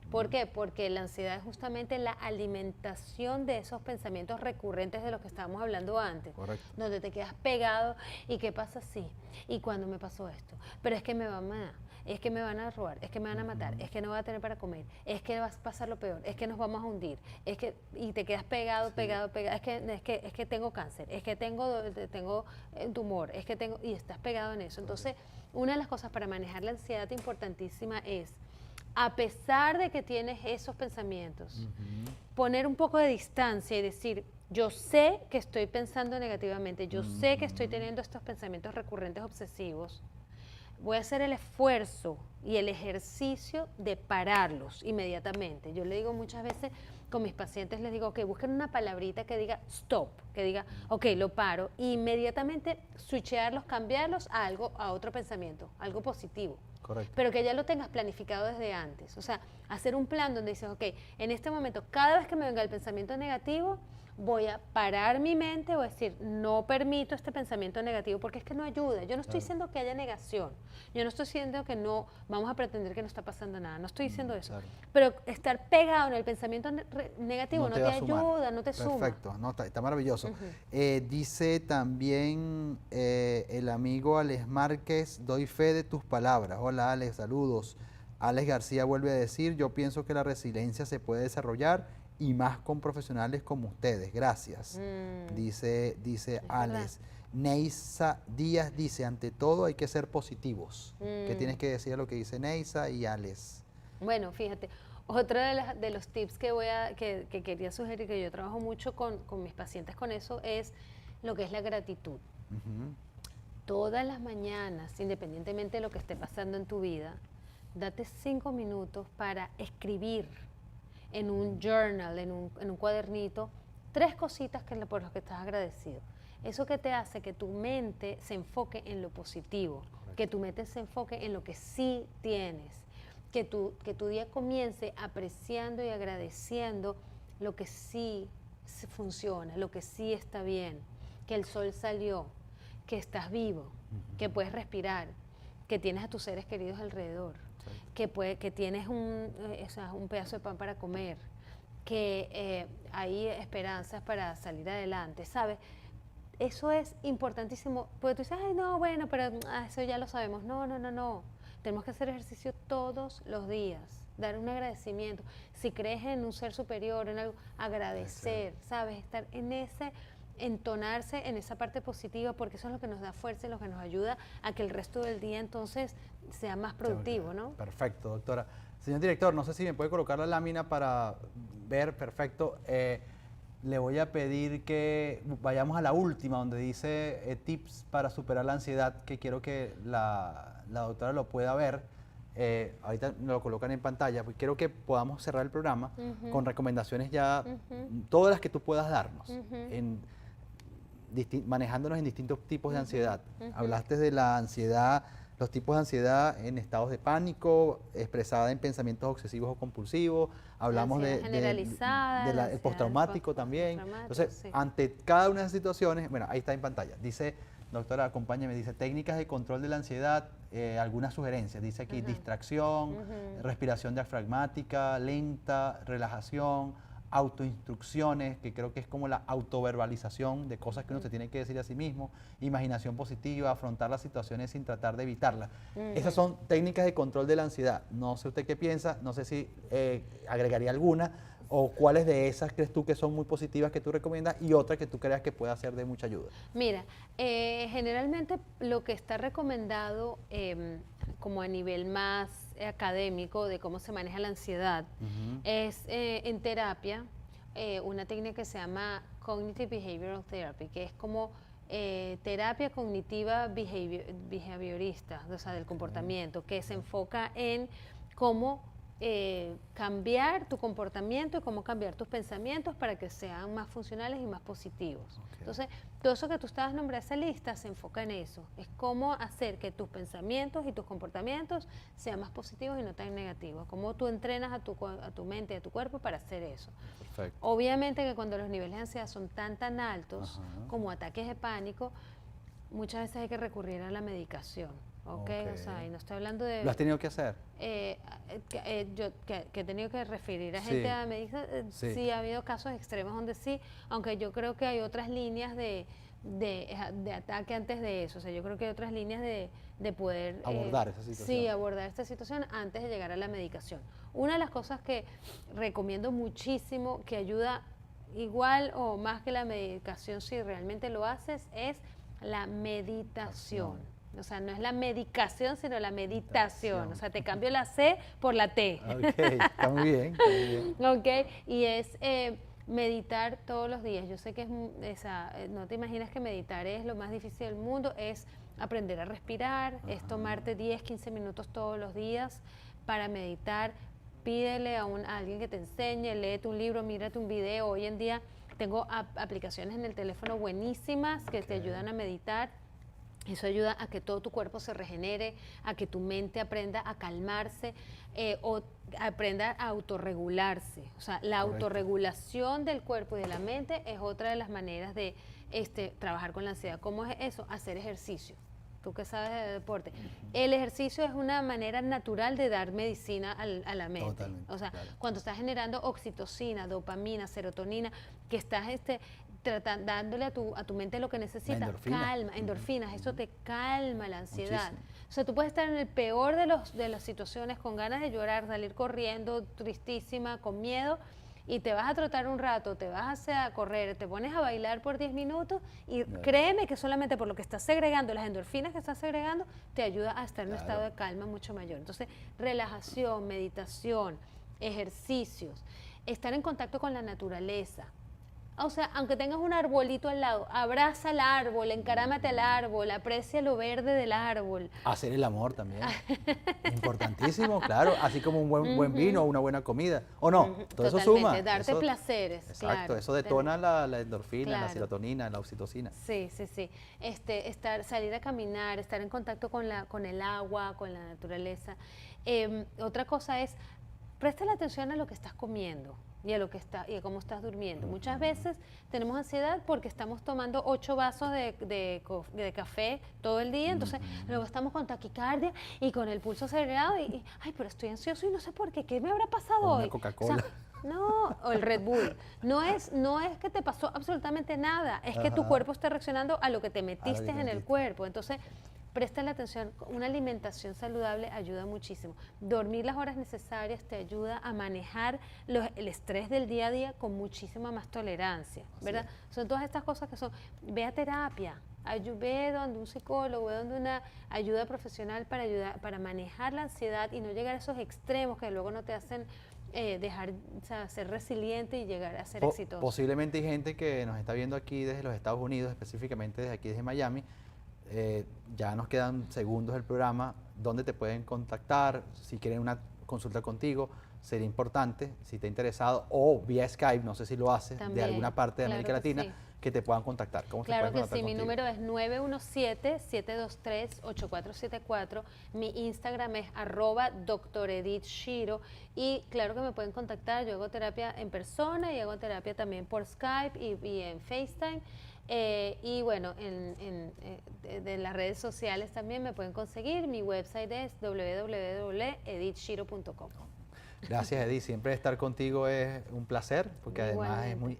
Speaker 3: ¿Por qué? Porque la ansiedad es justamente la alimentación de esos pensamientos recurrentes de los que estábamos hablando antes.
Speaker 1: Correcto.
Speaker 3: Donde te quedas pegado, ¿y qué pasa si? ¿Y cuándo me pasó esto? Pero es que me van a, es que me van a robar, es que me van a matar, es que no voy a tener para comer, es que va a pasar lo peor, es que nos vamos a hundir, es que, y te quedas pegado, pegado, es que tengo cáncer, es que tengo un tumor, es que tengo, y estás pegado en eso. Entonces, una de las cosas para manejar la ansiedad importantísima es, a pesar de que tienes esos pensamientos, poner un poco de distancia y decir, yo sé que estoy pensando negativamente, yo sé que estoy teniendo estos pensamientos recurrentes obsesivos, voy a hacer el esfuerzo y el ejercicio de pararlos inmediatamente. Yo le digo muchas veces con mis pacientes, les digo, ok, busquen una palabrita que diga stop, que diga, ok, lo paro, e inmediatamente switchearlos, cambiarlos a algo, a otro pensamiento, algo positivo.
Speaker 1: Correcto.
Speaker 3: Pero que ya lo tengas planificado desde antes. O sea, hacer un plan donde dices, ok, en este momento, cada vez que me venga el pensamiento negativo, voy a parar mi mente, voy a decir, no permito este pensamiento negativo, porque es que no ayuda. Yo no estoy diciendo que haya negación, yo no estoy diciendo que no, vamos a pretender que no está pasando nada, no estoy diciendo eso. Claro. Pero estar pegado en el pensamiento negativo no te ayuda, no te suma.
Speaker 1: Perfecto, no, está maravilloso. Dice también el amigo Alex Márquez, doy fe de tus palabras. Hola Alex, saludos. Alex García vuelve a decir, yo pienso que la resiliencia se puede desarrollar y más con profesionales como ustedes. Gracias. Dice Alex. Neisa Díaz dice, ante todo hay que ser positivos. ¿Qué tienes que decir a lo que dice Neisa y Alex?
Speaker 3: Bueno, fíjate, otro de los tips que quería sugerir, que yo trabajo mucho con mis pacientes con eso, es lo que es la gratitud. Todas las mañanas, independientemente de lo que esté pasando en tu vida, date 5 minutos para escribir en un journal, en un cuadernito, 3 cositas por las que estás agradecido. Eso que te hace que tu mente se enfoque en lo positivo, que tu mente se enfoque en lo que sí tienes, que tu día comience apreciando y agradeciendo lo que sí funciona, lo que sí está bien, que el sol salió, que estás vivo, que puedes respirar, que tienes a tus seres queridos alrededor, que tienes un pedazo de pan para comer, que hay esperanzas para salir adelante, ¿sabes? Eso es importantísimo, porque tú dices, ay, no, bueno, pero eso ya lo sabemos. No. Tenemos que hacer ejercicio todos los días, dar un agradecimiento. Si crees en un ser superior, en algo, agradecer, ¿sabes? Estar en entonarse en esa parte positiva, porque eso es lo que nos da fuerza y lo que nos ayuda a que el resto del día entonces sea más productivo, ¿no?
Speaker 1: Perfecto, doctora. Señor director, no sé si me puede colocar la lámina para ver, perfecto. Le voy a pedir que vayamos a la última, donde dice tips para superar la ansiedad, que quiero que la doctora lo pueda ver. Ahorita nos lo colocan en pantalla, pues quiero que podamos cerrar el programa con recomendaciones ya, todas las que tú puedas darnos, manejándonos en distintos tipos de ansiedad. Hablaste de la ansiedad, los tipos de ansiedad en estados de pánico, expresada en pensamientos obsesivos o compulsivos. Hablamos del postraumático también. Entonces, ante cada una de esas situaciones, bueno, ahí está en pantalla. Dice, doctora, acompáñame, dice técnicas de control de la ansiedad, algunas sugerencias. Dice aquí distracción, respiración diafragmática, lenta, relajación, autoinstrucciones, que creo que es como la autoverbalización de cosas que uno se tiene que decir a sí mismo, imaginación positiva, afrontar las situaciones sin tratar de evitarlas. Esas son técnicas de control de la ansiedad. No sé usted qué piensa, no sé si agregaría alguna ¿O cuáles de esas crees tú que son muy positivas que tú recomiendas y otras que tú creas que pueda ser de mucha ayuda?
Speaker 3: Mira, generalmente lo que está recomendado como a nivel más académico de cómo se maneja la ansiedad es en terapia una técnica que se llama Cognitive Behavioral Therapy, que es como terapia cognitiva behaviorista, o sea, del comportamiento, que se enfoca en cómo cambiar tu comportamiento y cómo cambiar tus pensamientos para que sean más funcionales y más positivos.
Speaker 1: Okay.
Speaker 3: Entonces, todo eso que tú estabas nombrando, esa lista se enfoca en eso. Es cómo hacer que tus pensamientos y tus comportamientos sean más positivos y no tan negativos. Cómo tú entrenas a tu mente y a tu cuerpo para hacer eso.
Speaker 1: Perfecto.
Speaker 3: Obviamente que cuando los niveles de ansiedad son tan altos como ataques de pánico, muchas veces hay que recurrir a la medicación. Okay. O sea, y no estoy hablando de...
Speaker 1: ¿Lo has tenido que hacer?
Speaker 3: Yo que he tenido que referir a gente a médicos, sí ha habido casos extremos donde sí, aunque yo creo que hay otras líneas de ataque antes de eso. O sea, yo creo que hay otras líneas de poder...
Speaker 1: abordar esa situación.
Speaker 3: Sí, abordar esta situación antes de llegar a la medicación. Una de las cosas que recomiendo muchísimo, que ayuda igual o más que la medicación si realmente lo haces, es la meditación. O sea, no es la medicación, sino la meditación. O sea, te cambio la C por la T.
Speaker 1: Ok, está muy bien. Está muy bien.
Speaker 3: Ok, y es meditar todos los días. Yo sé que no te imaginas que meditar es lo más difícil del mundo, es aprender a respirar, es tomarte 10, 15 minutos todos los días para meditar. Pídele a alguien que te enseñe, léete un libro, mírate un video. Hoy en día tengo aplicaciones en el teléfono buenísimas que te ayudan a meditar. Eso ayuda a que todo tu cuerpo se regenere, a que tu mente aprenda a calmarse o aprenda a autorregularse. O sea, la autorregulación del cuerpo y de la mente es otra de las maneras de trabajar con la ansiedad. ¿Cómo es eso? Hacer ejercicio. Tú que sabes de deporte. El ejercicio es una manera natural de dar medicina a la mente.
Speaker 1: Totalmente,
Speaker 3: o sea,
Speaker 1: claro.
Speaker 3: Cuando estás generando oxitocina, dopamina, serotonina, que estás dándole a tu mente lo que necesita, calma, endorfinas, eso te calma la ansiedad.
Speaker 1: Muchísimo.
Speaker 3: O sea, tú puedes estar en el peor de las situaciones, con ganas de llorar, salir corriendo, tristísima, con miedo, y te vas a trotar un rato, te vas a correr, te pones a bailar por 10 minutos y créeme que solamente por lo que estás segregando, las endorfinas que estás segregando, te ayuda a estar en un estado de calma mucho mayor. Entonces, relajación, meditación, ejercicios, estar en contacto con la naturaleza. O sea, aunque tengas un arbolito al lado, abraza el árbol, encarámate al árbol, aprecia lo verde del árbol.
Speaker 1: Hacer el amor también. Importantísimo, claro. Así como un buen vino o una buena comida. ¿O no? Todo eso suma.
Speaker 3: Darte
Speaker 1: eso,
Speaker 3: placeres.
Speaker 1: Exacto,
Speaker 3: claro,
Speaker 1: eso detona la endorfina, la
Speaker 3: claro.
Speaker 1: serotonina, la oxitocina.
Speaker 3: Sí. Salir a caminar, estar en contacto con el agua, con la naturaleza. Otra cosa es, presta atención a lo que estás comiendo y a cómo estás durmiendo. Muchas veces tenemos ansiedad porque estamos tomando 8 vasos de café todo el día, entonces luego estamos con taquicardia y con el pulso acelerado y ay, pero estoy ansioso y no sé por qué, ¿qué me habrá pasado
Speaker 1: O
Speaker 3: hoy?
Speaker 1: una Coca-Cola.
Speaker 3: O el Red Bull. No es que te pasó absolutamente nada, es que tu cuerpo está reaccionando a lo que te metiste en el cuerpo. Entonces, préstale atención, una alimentación saludable ayuda muchísimo. Dormir las horas necesarias te ayuda a manejar el estrés del día a día con muchísima más tolerancia, ¿verdad? Son todas estas cosas que ve a terapia, ve donde un psicólogo, ve donde una ayuda profesional para manejar la ansiedad y no llegar a esos extremos que luego no te hacen ser resiliente y llegar a ser exitoso.
Speaker 1: Posiblemente hay gente que nos está viendo aquí desde los Estados Unidos, específicamente desde aquí, desde Miami. Ya nos quedan segundos del programa, donde te pueden contactar, si quieren una consulta contigo, sería importante, si te ha interesado, o vía Skype, no sé si lo haces, de alguna parte de América Latina, que te puedan contactar. ¿Cómo te pueden contactar
Speaker 3: mi
Speaker 1: contigo?
Speaker 3: número es 917-723-8474, mi Instagram es @DrEdithShiro y claro que me pueden contactar, yo hago terapia en persona y hago terapia también por Skype y en FaceTime. Y bueno, de las redes sociales también me pueden conseguir. Mi website es www.edithshiro.com.
Speaker 1: Gracias, Edith. Siempre estar contigo es un placer, porque además es muy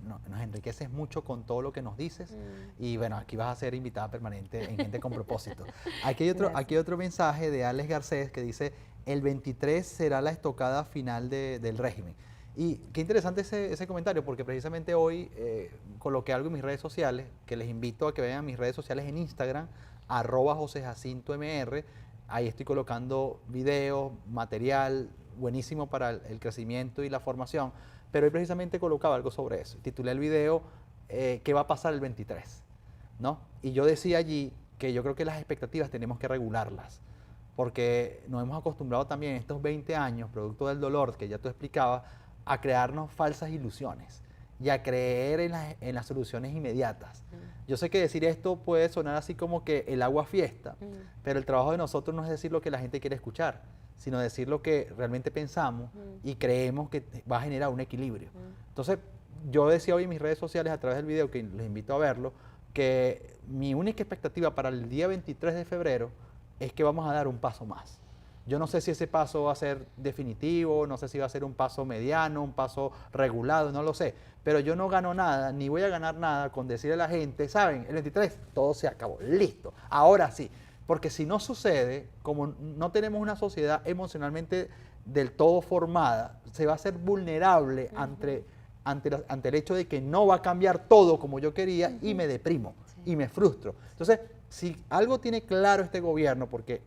Speaker 1: nos enriqueces mucho con todo lo que nos dices. Y bueno, aquí vas a ser invitada permanente en Gente con Propósito. Aquí hay otro mensaje de Alex Garcés que dice: el 23 será la estocada final del régimen. Y qué interesante ese comentario, porque precisamente hoy coloqué algo en mis redes sociales, que les invito a que vean mis redes sociales en Instagram, @josejacintomr. Ahí estoy colocando videos, material buenísimo para el crecimiento y la formación, pero hoy precisamente colocaba algo sobre eso. Titulé el video ¿qué va a pasar el 23? ¿No? Y yo decía allí que yo creo que las expectativas tenemos que regularlas, porque nos hemos acostumbrado también en estos 20 años, producto del dolor que ya tú explicabas, a crearnos falsas ilusiones y a creer en las soluciones inmediatas. Yo sé que decir esto puede sonar así como que el agua fiesta, pero el trabajo de nosotros no es decir lo que la gente quiere escuchar, sino decir lo que realmente pensamos y creemos que va a generar un equilibrio. Entonces, yo decía hoy en mis redes sociales a través del video, que les invito a verlo, que mi única expectativa para el día 23 de febrero es que vamos a dar un paso más. Yo no sé si ese paso va a ser definitivo, no sé si va a ser un paso mediano, un paso regulado, no lo sé. Pero yo no gano nada, ni voy a ganar nada con decirle a la gente, ¿saben? El 23 todo se acabó, listo, ahora sí. Porque si no sucede, como no tenemos una sociedad emocionalmente del todo formada, se va a ser vulnerable ante el hecho de que no va a cambiar todo como yo quería y me deprimo y me frustro. Entonces, si algo tiene claro este gobierno, porque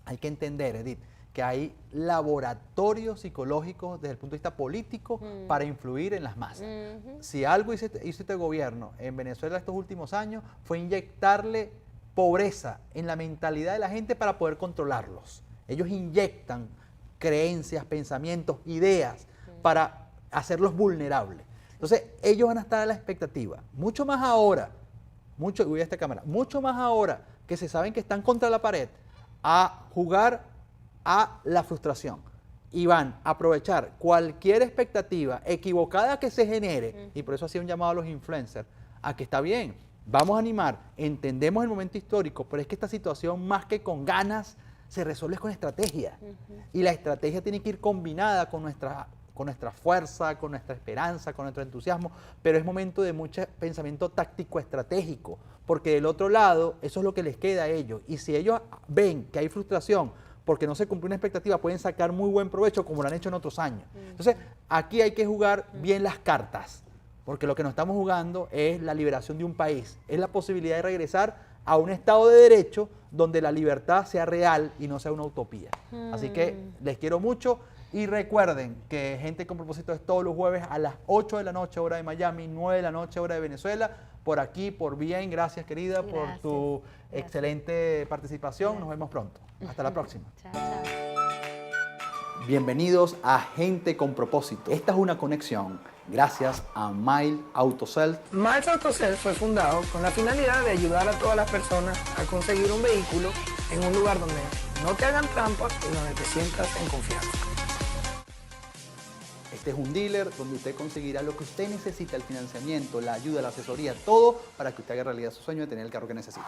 Speaker 1: hay que entender, Edith, que hay laboratorios psicológicos desde el punto de vista político para influir en las masas. Si algo hizo este gobierno en Venezuela estos últimos años fue inyectarle pobreza en la mentalidad de la gente para poder controlarlos. Ellos inyectan creencias, pensamientos, ideas para hacerlos vulnerables. Entonces, ellos van a estar a la expectativa, mucho más ahora, voy a esta cámara, mucho más ahora que se saben que están contra la pared, a jugar a la frustración y van a aprovechar cualquier expectativa equivocada que se genere, y por eso hacía un llamado a los influencers, a que está bien, vamos a animar, entendemos el momento histórico, pero es que esta situación más que con ganas se resuelve con estrategia, y la estrategia tiene que ir combinada con nuestra fuerza, con nuestra esperanza, con nuestro entusiasmo, pero es momento de mucho pensamiento táctico estratégico, porque del otro lado eso es lo que les queda a ellos, y si ellos ven que hay frustración porque no se cumplió una expectativa, pueden sacar muy buen provecho como lo han hecho en otros años. Entonces, aquí hay que jugar bien las cartas, porque lo que nos estamos jugando es la liberación de un país, es la posibilidad de regresar a un Estado de Derecho donde la libertad sea real y no sea una utopía. Así que les quiero mucho. Y recuerden que Gente con Propósito es todos los jueves a las 8 de la noche, hora de Miami, 9 de la noche, hora de Venezuela. Por aquí, por bien. Gracias, querida, por tu excelente participación. Nos vemos pronto. Hasta la próxima.
Speaker 3: Chao, chao.
Speaker 1: Bienvenidos a Gente con Propósito. Esta es una conexión gracias a Miles AutoSelf.
Speaker 2: Miles AutoSelf fue fundado con la finalidad de ayudar a todas las personas a conseguir un vehículo en un lugar donde no te hagan trampas y donde te sientas en confianza.
Speaker 1: Este es un dealer donde usted conseguirá lo que usted necesita, el financiamiento, la ayuda, la asesoría, todo para que usted haga realidad su sueño de tener el carro que necesita.